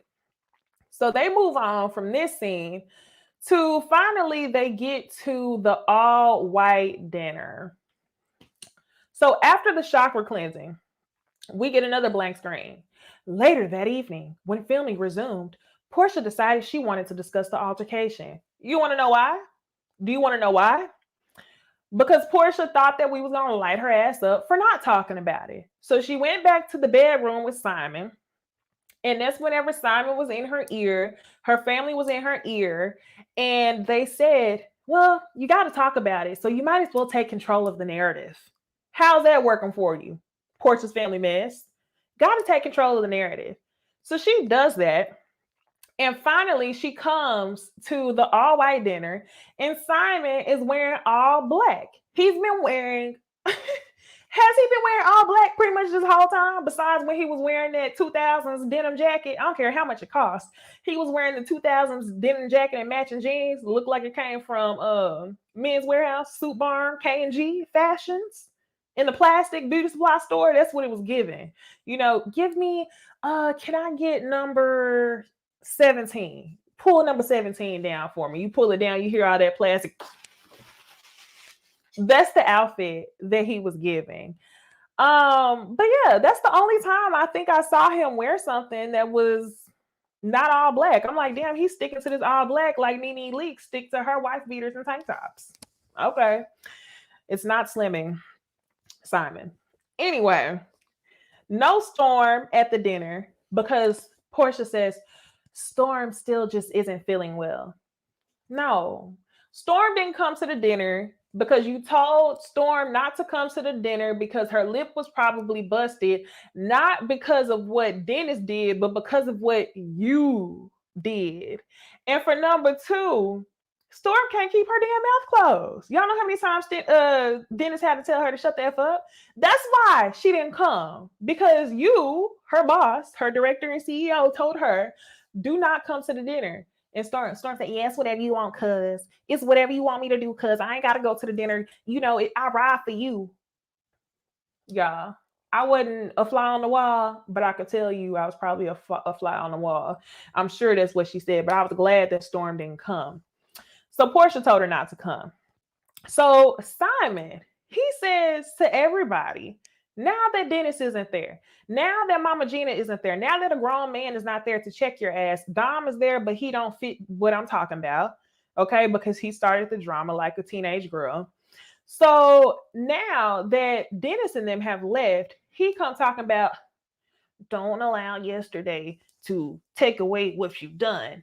So they move on from this scene to finally they get to the all-white dinner. So after the chakra cleansing, we get another blank screen. Later that evening, when filming resumed, Porsha decided she wanted to discuss the altercation. You want to know why? Do you want to know why? Because Porsha thought that we was going to light her ass up for not talking about it. So she went back to the bedroom with Simon And that's whenever Simon was in her ear, her family was in her ear, and they said, well, you got to talk about it. So you might as well take control of the narrative. How's that working for you? Porsha's family mess. Got to take control of the narrative. So she does that. And finally, she comes to the all white dinner, and Simon is wearing all black. He's been wearing, has he been wearing all black pretty much this whole time? Besides when he was wearing that 2000s denim jacket, I don't care how much it cost. He was wearing the 2000s denim jacket and matching jeans. Looked like it came from Men's Warehouse, Suit Barn, K&G Fashions. In the plastic beauty supply store, that's what it was giving. You know, give me, can I get number 17? Pull number 17 down for me. You pull it down, you hear all that plastic. That's the outfit that he was giving. But yeah, that's the only time I think I saw him wear something that was not all black. I'm like, damn, he's sticking to this all black like Nene Leakes stick to her wife beaters and tank tops. Okay. It's not slimming, Simon. Anyway, no Storm at the dinner because Porsha says Storm still just isn't feeling well. No, Storm didn't come to the dinner because you told Storm not to come to the dinner because her lip was probably busted, not because of what Dennis did, but because of what you did. And for number two, Storm can't keep her damn mouth closed. Y'all know how many times Dennis had to tell her to shut the F up? That's why she didn't come. Because you, her boss, her director and CEO, told her, do not come to the dinner. And Storm said, yes, whatever you want, cuz. It's whatever you want me to do, cuz. I ain't got to go to the dinner. You know, I ride for you. Yeah. I wasn't a fly on the wall, but I could tell you I was probably a fly on the wall. I'm sure that's what she said, but I was glad that Storm didn't come. So Porsha told her not to come. So Simon, he says to everybody, now that Dennis isn't there, now that Mama Gina isn't there, now that a grown man is not there to check your ass, Dom is there, but he don't fit what I'm talking about, okay? Because he started the drama like a teenage girl. So now that Dennis and them have left, he come talking about, don't allow yesterday to take away what you've done.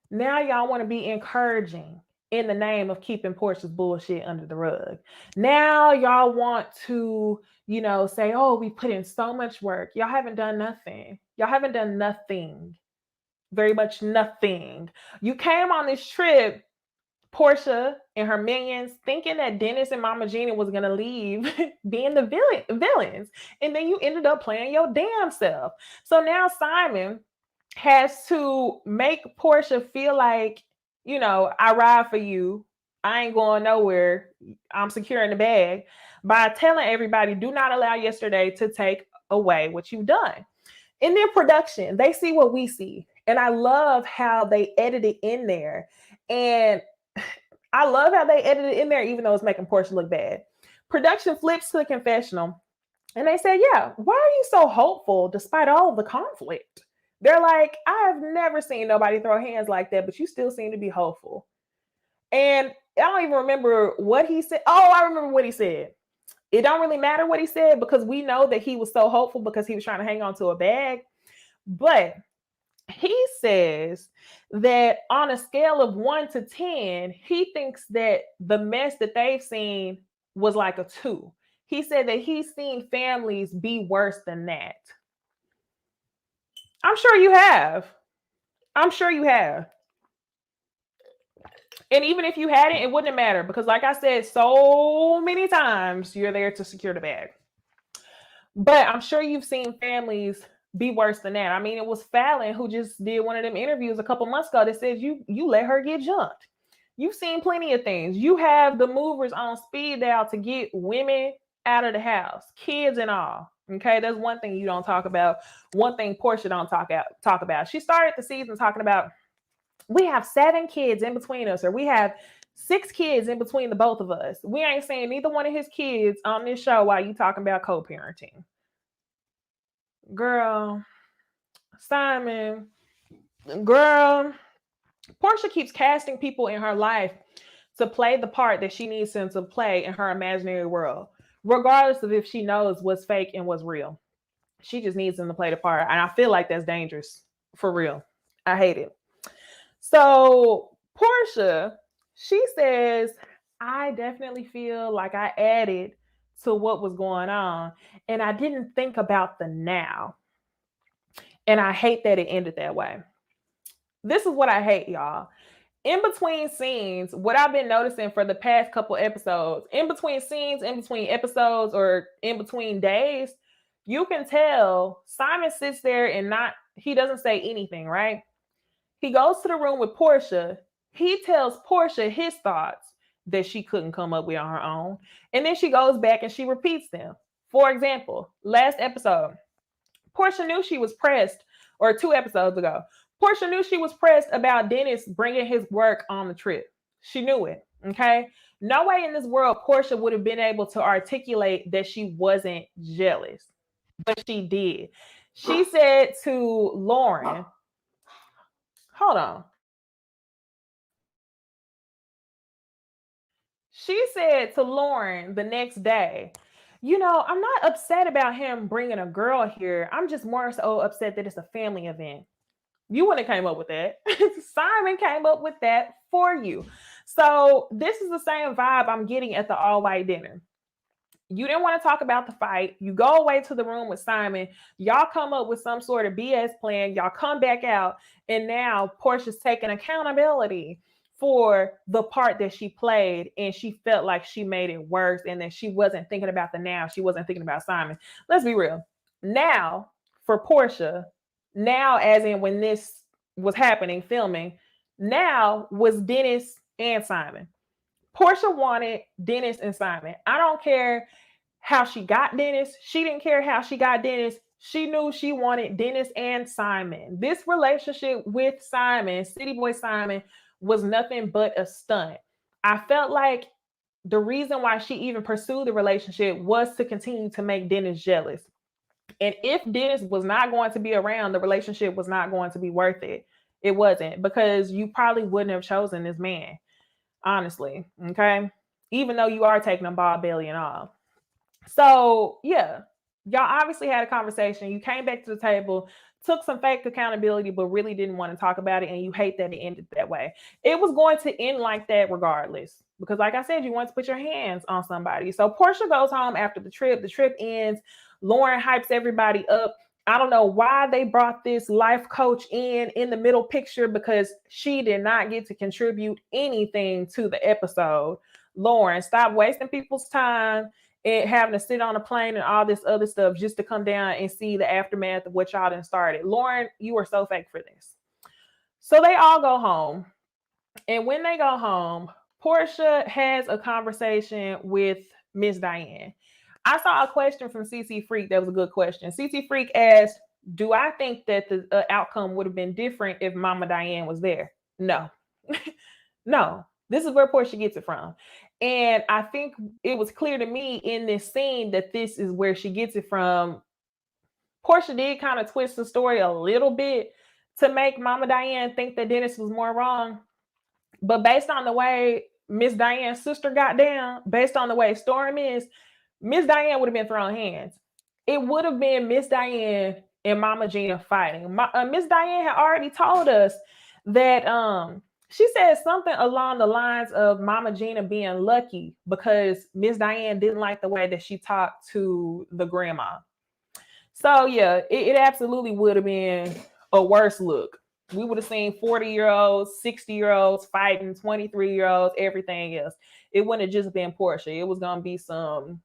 Now y'all want to be encouraging in the name of keeping Porsha's bullshit under the rug. Now y'all want to, say, oh, we put in so much work. Y'all haven't done nothing. Y'all haven't done nothing. Very much nothing. You came on this trip, Porsha and her minions, thinking that Dennis and Mama Gina was going to leave being the villains. And then you ended up playing your damn self. So now Simon has to make Porsha feel like, I ride for you. I ain't going nowhere. I'm securing the bag by telling everybody, do not allow yesterday to take away what you've done. In their production, they see what we see. And I love how they edit it in there. And I love how they edit it in there, even though it's making Porsha look bad. Production flips to the confessional. And they say, yeah, why are you so hopeful despite all of the conflict? They're like, I've never seen nobody throw hands like that, but you still seem to be hopeful. And I don't even remember what he said. Oh, I remember what he said. It don't really matter what he said because we know that he was so hopeful because he was trying to hang on to a bag. But he says that on a scale of 1 to 10, he thinks that the mess that they've seen was like a 2. He said that he's seen families be worse than that. I'm sure you have. I'm sure you have. And even if you hadn't, it wouldn't matter because like I said, so many times you're there to secure the bag. But I'm sure you've seen families be worse than that. I mean, it was Fallon who just did one of them interviews a couple months ago that said you let her get jumped. You've seen plenty of things. You have the movers on speed dial to get women out of the house, kids and all. Okay, that's one thing you don't talk about. One thing Porsha don't talk about. She started the season talking about we have 7 kids in between us, or we have 6 kids in between the both of us. We ain't seeing neither one of his kids on this show while you talking about co-parenting. Girl, Simon, girl, Porsha keeps casting people in her life to play the part that she needs them to play in her imaginary world, regardless of if she knows what's fake and what's real. She just needs him to play the part. And I feel like that's dangerous. For real. I hate it. So Porsha, she says, I definitely feel like I added to what was going on. And I didn't think about the now. And I hate that it ended that way. This is what I hate, y'all. In between scenes, what I've been noticing for the past couple episodes, in between scenes, in between episodes, or in between days, you can tell Simon sits there and he doesn't say anything, right? He goes to the room with Porsha. He tells Porsha his thoughts that she couldn't come up with on her own. And then she goes back and she repeats them. For example, last episode, Porsha knew she was pressed, or 2 episodes ago, Porsha knew she was pressed about Dennis bringing his work on the trip. She knew it, okay? No way in this world Porsha would have been able to articulate that she wasn't jealous, but she did. She said to Lauren, hold on. She said to Lauren the next day, you know, I'm not upset about him bringing a girl here. I'm just more so upset that it's a family event. You wouldn't have came up with that. Simon came up with that for you. So this is the same vibe I'm getting at the all-white dinner. You didn't want to talk about the fight. You go away to the room with Simon. Y'all come up with some sort of BS plan. Y'all come back out. And now Porsha's taking accountability for the part that she played. And she felt like she made it worse. And that she wasn't thinking about the now. She wasn't thinking about Simon. Let's be real. Now, for Porsha, now as in when this was happening, filming, now was Dennis and Simon. Porsha wanted Dennis and Simon. I don't care how she got Dennis. She didn't care how she got Dennis. She knew she wanted Dennis and Simon. This relationship with Simon, City Boy Simon, was nothing but a stunt. I felt like the reason why she even pursued the relationship was to continue to make Dennis jealous. And if Dennis was not going to be around, the relationship was not going to be worth it. It wasn't, because you probably wouldn't have chosen this man. Honestly, okay? Even though you are taking a ball belly and all. So, yeah, y'all obviously had a conversation. You came back to the table, took some fake accountability, but really didn't want to talk about it, and you hate that it ended that way. It was going to end like that regardless, because like I said, you want to put your hands on somebody. So Porsha goes home after the trip. The trip ends. Lauren hypes everybody up. I don't know why they brought this life coach in the middle picture, because she did not get to contribute anything to the episode. Lauren, stop wasting people's time and having to sit on a plane and all this other stuff just to come down and see the aftermath of what y'all done started. Lauren, you are so fake for this. So they all go home. And when they go home, Porsha has a conversation with Miss Diane. I saw a question from CC Freak that was a good question. CC Freak asked, do I think that the outcome would have been different if Mama Diane was there? No. No. This is where Porsha gets it from. And I think it was clear to me in this scene that this is where she gets it from. Porsha did kind of twist the story a little bit to make Mama Diane think that Dennis was more wrong. But based on the way Miss Diane's sister got down, based on the way Storm is, Miss Diane would have been throwing hands. It would have been Miss Diane and Mama Gina fighting. Miss Diane had already told us that she said something along the lines of Mama Gina being lucky because Miss Diane didn't like the way that she talked to the grandma. So yeah, it absolutely would have been a worse look. We would have seen 40-year-olds, 60-year-olds fighting 23-year-olds, everything else. It wouldn't have just been Porsha. It was going to be some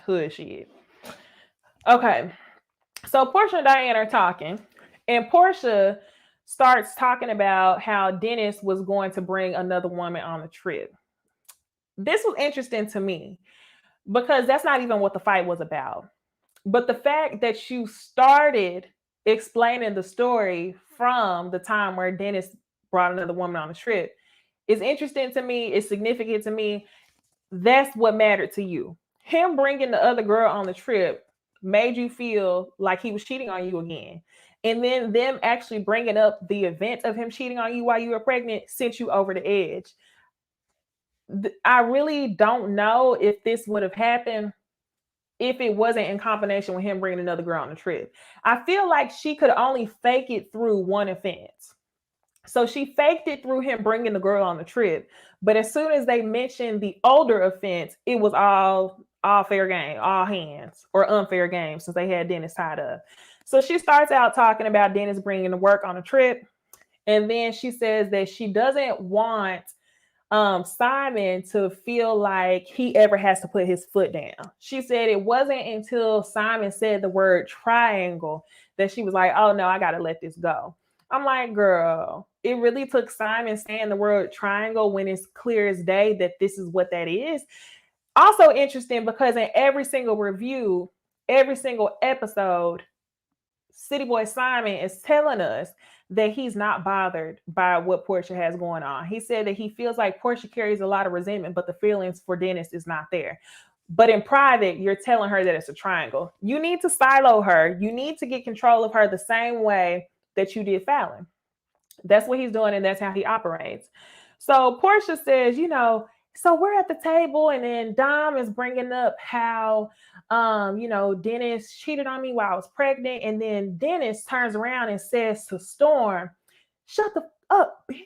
hood shit. Okay. So Porsha and Diane are talking, and Porsha starts talking about how Dennis was going to bring another woman on the trip. This was interesting to me because that's not even what the fight was about. But the fact that you started explaining the story from the time where Dennis brought another woman on the trip is interesting to me. It's significant to me. That's what mattered to you. Him bringing the other girl on the trip made you feel like he was cheating on you again. And then them actually bringing up the event of him cheating on you while you were pregnant sent you over the edge. I really don't know if this would have happened if it wasn't in combination with him bringing another girl on the trip. I feel like she could only fake it through one offense. So she faked it through him bringing the girl on the trip. But as soon as they mentioned the older offense, it was all fair game, all hands, or unfair game, since they had Dennis tied up. So she starts out talking about Dennis bringing the work on a trip. And then she says that she doesn't want Simon to feel like he ever has to put his foot down. She said it wasn't until Simon said the word triangle that she was like, oh no, I gotta let this go. I'm like, girl, it really took Simon saying the word triangle when it's clear as day that this is what that is. Also interesting because in every single review, every single episode, City Boy Simon is telling us that he's not bothered by what Porsha has going on. He said that he feels like Porsha carries a lot of resentment, but the feelings for Dennis is not there. But in private, you're telling her that it's a triangle. You need to silo her. You need to get control of her the same way that you did Fallon. That's what he's doing, and that's how he operates. So Porsha says, so we're at the table, and then Dom is bringing up how, Dennis cheated on me while I was pregnant. And then Dennis turns around and says to Storm, shut the up, bitch.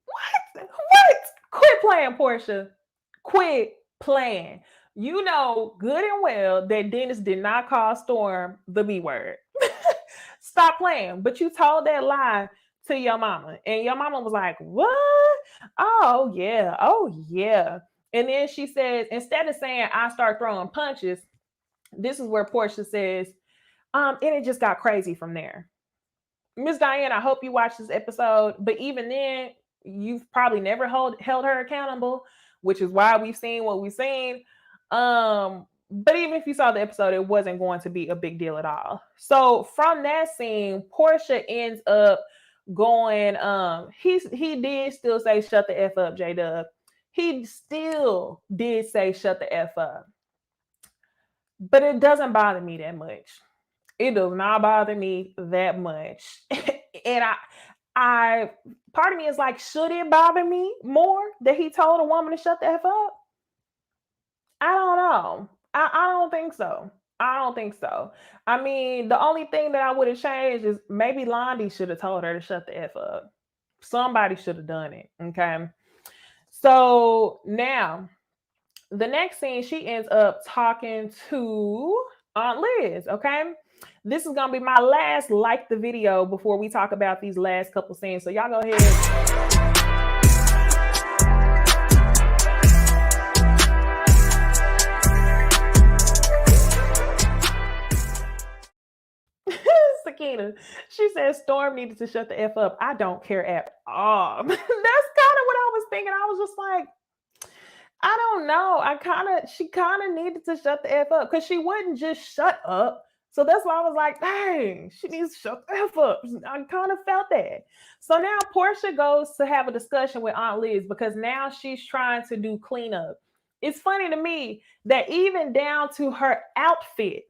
What? Quit playing, Porsha. Quit playing. You know good and well that Dennis did not call Storm the B word. Stop playing. But you told that lie to your mama. And your mama was like, what? Oh, yeah. And then she says, instead of saying, I start throwing punches, this is where Porsha says, and it just got crazy from there. Miss Diane, I hope you watched this episode. But even then, you've probably never held her accountable, which is why we've seen what we've seen. But even if you saw the episode, it wasn't going to be a big deal at all. So from that scene, Porsha ends up going, he did still say, shut the F up, J-Dub. He still did say, shut the F up. But it doesn't bother me that much. It does not bother me that much. And I part of me is like, should it bother me more that he told a woman to shut the F up? I don't know. I don't think so. I mean, the only thing that I would have changed is maybe Londi should have told her to shut the F up. Somebody should have done it. Okay. So now the next scene, she ends up talking to Aunt Liz. Okay. This is going to be my last like the video before we talk about these last couple scenes. So y'all go ahead. Sakina, she says Storm needed to shut the F up. I don't care at all. That's kind of what I was thinking. I was just like, I don't know. She kind of needed to shut the F up because she wouldn't just shut up. So that's why I was like, dang, she needs to shut the F up. I kind of felt that. So now Porsha goes to have a discussion with Aunt Liz because now she's trying to do cleanup. It's funny to me that even down to her outfit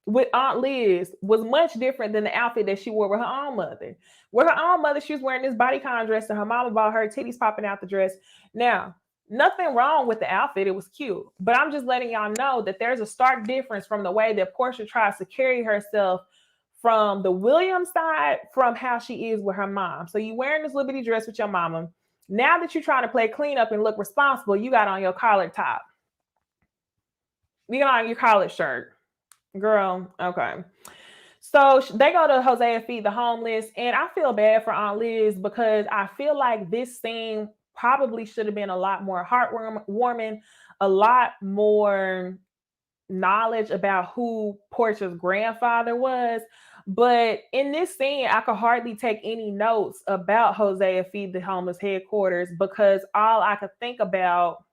with Aunt Liz was much different than the outfit that she wore with her own mother. With her own mother, she was wearing this bodycon dress and her mama bought her titties popping out the dress. Now, nothing wrong with the outfit. It was cute. But I'm just letting y'all know that there's a stark difference from the way that Porsha tries to carry herself from the Williams side from how she is with her mom. So you wearing this Liberty dress with your mama. Now that you're trying to play cleanup and look responsible, you got on your collared top. You got on your collared shirt. Girl, okay. So they go to Hosea Feed the Homeless, and I feel bad for Aunt Liz because I feel like this scene probably should have been a lot more heartwarming, a lot more knowledge about who Porsha's grandfather was. But in this scene, I could hardly take any notes about Hosea Feed the Homeless headquarters because all I could think about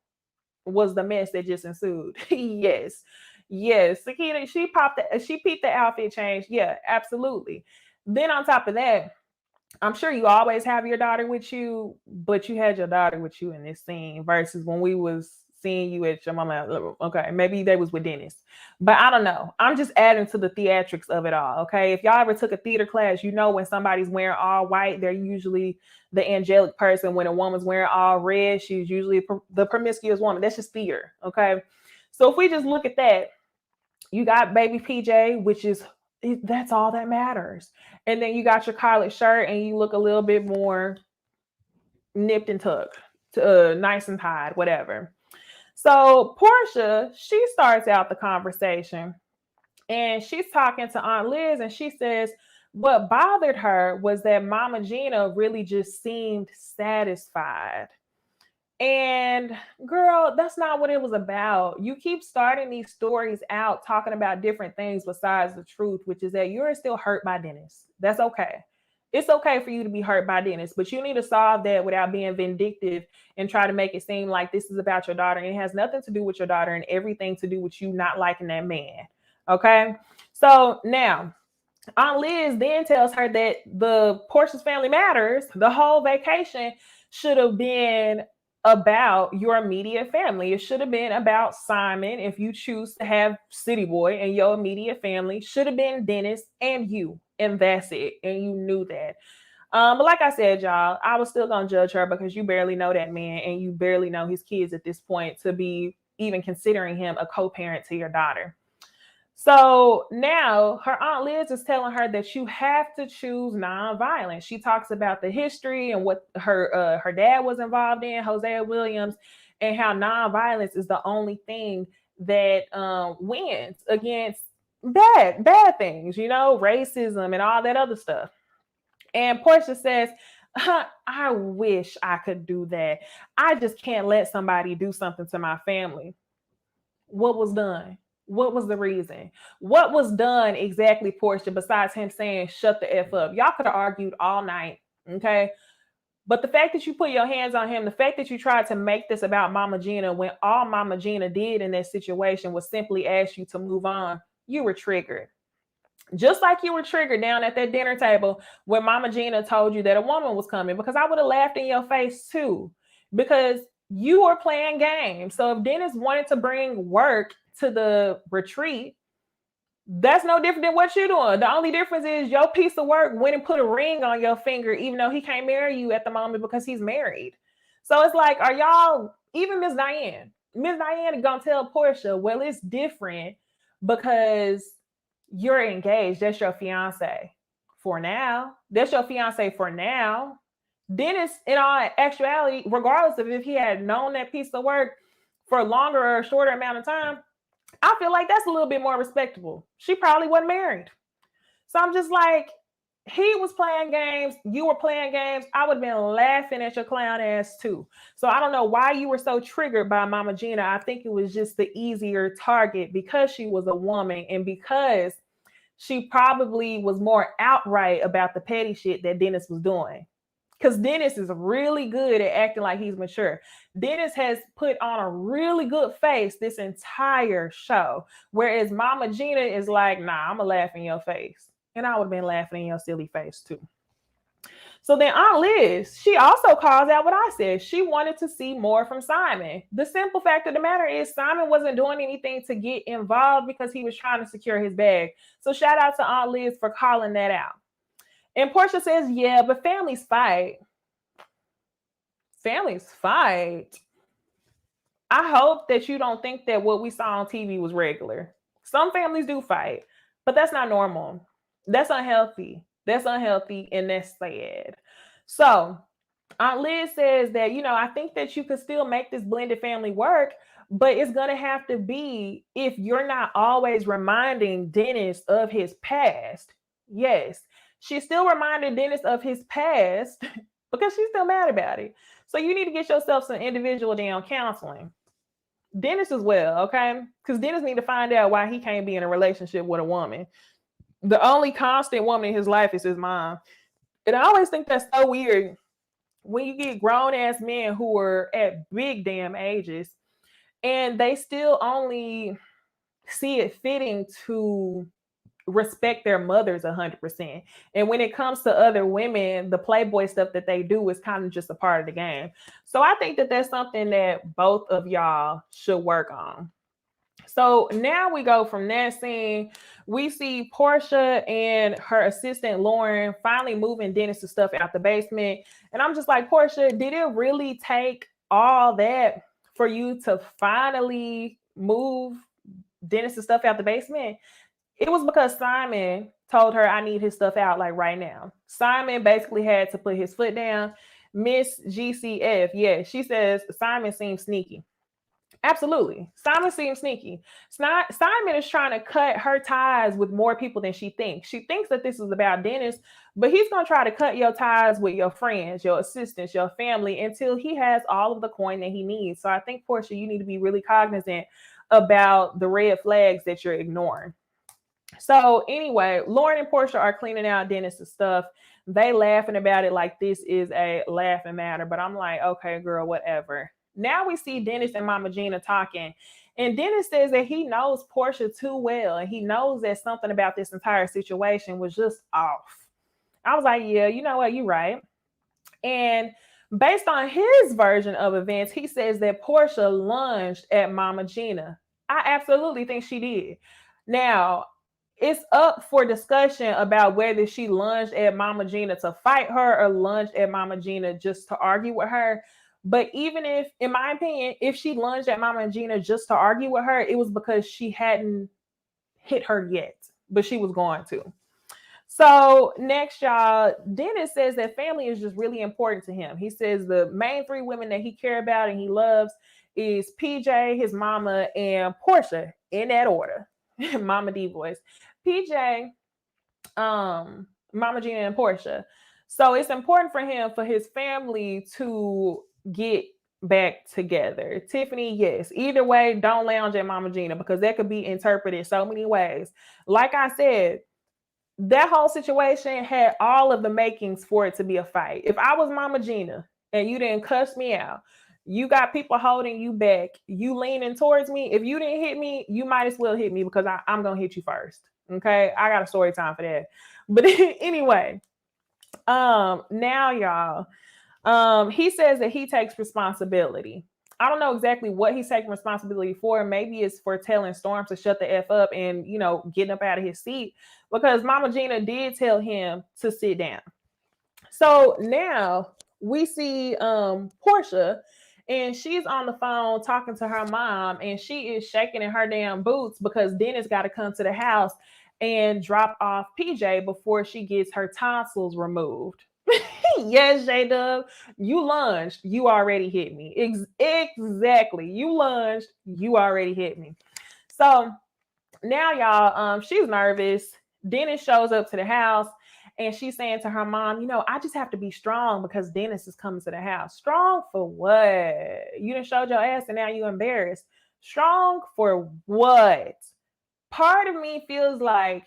was the mess that just ensued. Yes, Sakina, she peeped the outfit change. Yeah, absolutely. Then on top of that, I'm sure you always have your daughter with you, but you had your daughter with you in this scene versus when we was seeing you at your mama. Okay, maybe they was with Dennis, but I don't know. I'm just adding to the theatrics of it all. Okay, if y'all ever took a theater class, you know when somebody's wearing all white, they're usually the angelic person. When a woman's wearing all red, she's usually the promiscuous woman. That's just theater. Okay, so if we just look at that. You got baby PJ, which is that's all that matters. And then you got your collared shirt, and you look a little bit more nipped and tucked, nice and tied, whatever. So Porsha, she starts out the conversation, and she's talking to Aunt Liz, and she says what bothered her was that Mama Gina really just seemed satisfied. And girl, that's not what it was about. You keep starting these stories out talking about different things besides the truth, which is that you're still hurt by Dennis. That's okay. It's okay for you to be hurt by Dennis, but you need to solve that without being vindictive and try to make it seem like this is about your daughter. And it has nothing to do with your daughter and everything to do with you not liking that man. Okay. So now Aunt Liz then tells her that the Porsha's Family Matters, the whole vacation should have been about your immediate family. It should have been about Simon, if you choose to have City Boy, and your immediate family should have been Dennis and you, and that's it. And you knew that. But like I said, y'all, I was still gonna judge her because you barely know that man and you barely know his kids at this point to be even considering him a co-parent to your daughter. So now her Aunt Liz is telling her that you have to choose nonviolence. She talks about the history and what her dad was involved in, Hosea Williams, and how nonviolence is the only thing that wins against bad things, racism and all that other stuff. And Porsha says, I wish I could do that. I just can't let somebody do something to my family. What was done? What was the reason? What was done exactly, Porsha, besides him saying, shut the F up? Y'all could have argued all night, okay? But the fact that you put your hands on him, the fact that you tried to make this about Mama Gina when all Mama Gina did in that situation was simply ask you to move on, you were triggered. Just like you were triggered down at that dinner table when Mama Gina told you that a woman was coming, because I would have laughed in your face too, because you were playing games. So if Dennis wanted to bring work to the retreat, that's no different than what you're doing. The only difference is your piece of work went and put a ring on your finger, even though he can't marry you at the moment because he's married. So it's like, are y'all, even Miss Diane is gonna tell Porsha, well, it's different because you're engaged. That's your fiance for now. That's your fiance for now. Dennis, in all actuality, regardless of if he had known that piece of work for a longer or a shorter amount of time, I feel like that's a little bit more respectable. She probably wasn't married. So I'm just like, he was playing games. You were playing games. I would have been laughing at your clown ass too. So I don't know why you were so triggered by Mama Gina. I think it was just the easier target because she was a woman and because she probably was more outright about the petty shit that Dennis was doing. Because Dennis is really good at acting like he's mature. Dennis has put on a really good face this entire show. Whereas Mama Gina is like, nah, I'm going to laugh in your face. And I would have been laughing in your silly face too. So then Aunt Liz, she also calls out what I said. She wanted to see more from Simon. The simple fact of the matter is Simon wasn't doing anything to get involved because he was trying to secure his bag. So shout out to Aunt Liz for calling that out. And Porsha says, yeah, but families fight. Families fight. I hope that you don't think that what we saw on TV was regular. Some families do fight, but that's not normal. That's unhealthy. That's unhealthy and that's sad. So Aunt Liz says that, I think that you could still make this blended family work, but it's going to have to be if you're not always reminding Dennis of his past. Yes. She's still reminding Dennis of his past because she's still mad about it. So you need to get yourself some individual damn counseling. Dennis as well, okay? Because Dennis need to find out why he can't be in a relationship with a woman. The only constant woman in his life is his mom. And I always think that's so weird when you get grown-ass men who are at big damn ages and they still only see it fitting to respect their mothers 100%. And when it comes to other women, the Playboy stuff that they do is kind of just a part of the game. So I think that that's something that both of y'all should work on. So now we go from that scene. We see Porsha and her assistant Lauren finally moving Dennis' stuff out the basement. And I'm just like, Porsha, did it really take all that for you to finally move Dennis's stuff out the basement, it was because Simon told her, I need his stuff out like right now. Simon basically had to put his foot down. Miss GCF, yeah, she says Simon seems sneaky. Absolutely. Simon seems sneaky. Simon is trying to cut her ties with more people than she thinks. She thinks that this is about Dennis, but he's going to try to cut your ties with your friends, your assistants, your family until he has all of the coin that he needs. So I think, Porsha, you need to be really cognizant about the red flags that you're ignoring. So anyway, Lauren and Porsha are cleaning out Dennis's stuff. They laughing about it like this is a laughing matter, but I'm like, okay, girl, whatever. Now we see Dennis and Mama Gina talking, and Dennis says that he knows Porsha too well, and he knows that something about this entire situation was just off. I was like, yeah, you know what, you're right. And based on his version of events, he says that Porsha lunged at Mama Gina. I absolutely think she did. Now, it's up for discussion about whether she lunged at Mama Gina to fight her or lunged at Mama Gina just to argue with her. But even if, in my opinion, if she lunged at Mama Gina just to argue with her, it was because she hadn't hit her yet, but she was going to. So next, y'all, Dennis says that family is just really important to him. He says the main three women that he cares about and he loves is PJ, his mama, and Porsha, in that order. Mama D voice. PJ, Mama Gina, and Porsha. So it's important for him, for his family to get back together. Tiffany, yes. Either way, don't lounge at Mama Gina because that could be interpreted so many ways. Like I said, that whole situation had all of the makings for it to be a fight. If I was Mama Gina and you didn't cuss me out, you got people holding you back, you leaning towards me. If you didn't hit me, you might as well hit me because I'm going to hit you first. Okay. I got a story time for that. But anyway, now y'all, he says that he takes responsibility. I don't know exactly what he's taking responsibility for. Maybe it's for telling Storm to shut the F up and, getting up out of his seat because Mama Gina did tell him to sit down. So now we see Porsha, and she's on the phone talking to her mom, and she is shaking in her damn boots because Dennis got to come to the house and drop off PJ before she gets her tonsils removed. Yes, J-Dub, you lunged, you already hit me. Exactly. You lunged, you already hit me. So now, y'all, she's nervous. Dennis shows up to the house and she's saying to her mom, I just have to be strong because Dennis is coming to the house. Strong for what? You done showed your ass and now you embarrassed. Strong for what? Part of me feels like,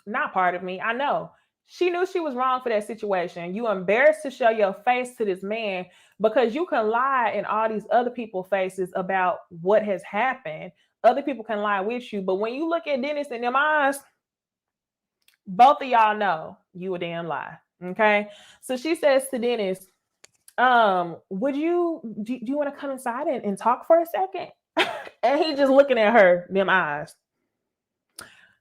not part of me, I know. She knew she was wrong for that situation. You embarrassed to show your face to this man because you can lie in all these other people's faces about what has happened. Other people can lie with you. But when you look at Dennis in them eyes, both of y'all know you a damn lie. Okay. So she says to Dennis, do you want to come inside and talk for a second? And he just looking at her, them eyes.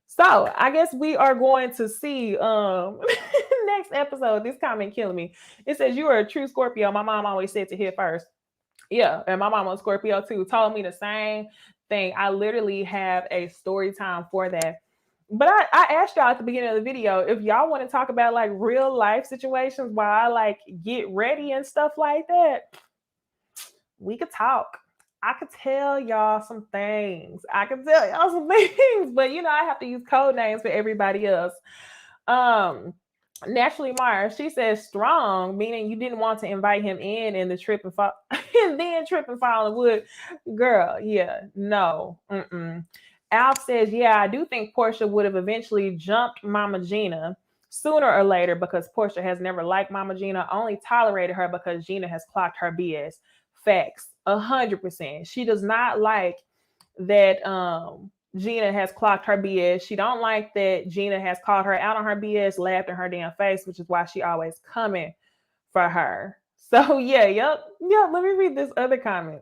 So I guess we are going to see next episode. This comment killing me. It says you are a true Scorpio. My mom always said to hit first. Yeah, and my mom on Scorpio too told me the same thing. I literally have a story time for that. But I asked y'all at the beginning of the video if y'all want to talk about like real life situations while I like get ready and stuff like that. We could talk. I could tell y'all some things. But I have to use code names for everybody else. Naturally Mars, she says strong, meaning you didn't want to invite him in and the trip and fall and then trip and fall in the wood. Girl, yeah, no. Alf says, yeah, I do think Porsha would have eventually jumped Mama Gina sooner or later because Porsha has never liked Mama Gina, only tolerated her because Gina has clocked her BS. Facts. 100%. She does not like that Gina has clocked her BS. She don't like that Gina has called her out on her BS, laughed in her damn face, which is why she always coming for her. So yeah, let me read this other comment.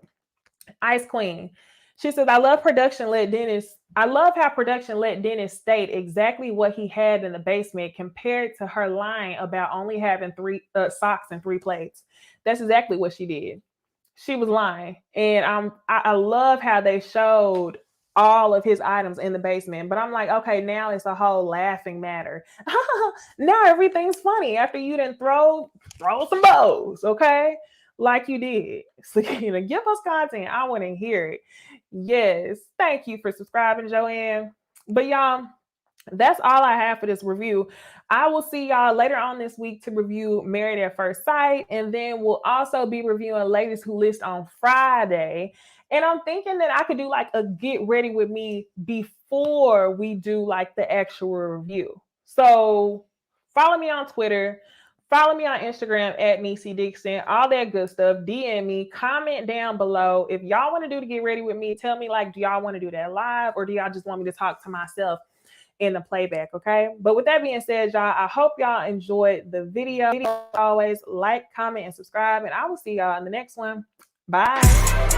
Ice Queen. She says, I love how production let Dennis state exactly what he had in the basement compared to her lying about only having 3 socks and 3 plates. That's exactly what she did. She was lying. And I love how they showed all of his items in the basement. But I'm like, okay, now it's a whole laughing matter. Now everything's funny after you didn't throw some bows, okay? Like you did. So, give us content. I want to hear it. Yes. Thank you for subscribing, Joanne. But y'all, that's all I have for this review. I will see y'all later on this week to review Married at First Sight. And then we'll also be reviewing Ladies Who List on Friday. And I'm thinking that I could do like a get ready with me before we do like the actual review. So follow me on Twitter. Follow me on Instagram at Necey Dixon, all that good stuff. DM me, comment down below. If y'all want to do the get ready with me, tell me like, do y'all want to do that live or do y'all just want me to talk to myself in the playback? Okay. But with that being said, y'all, I hope y'all enjoyed the video. Always like, comment, and subscribe. And I will see y'all in the next one. Bye.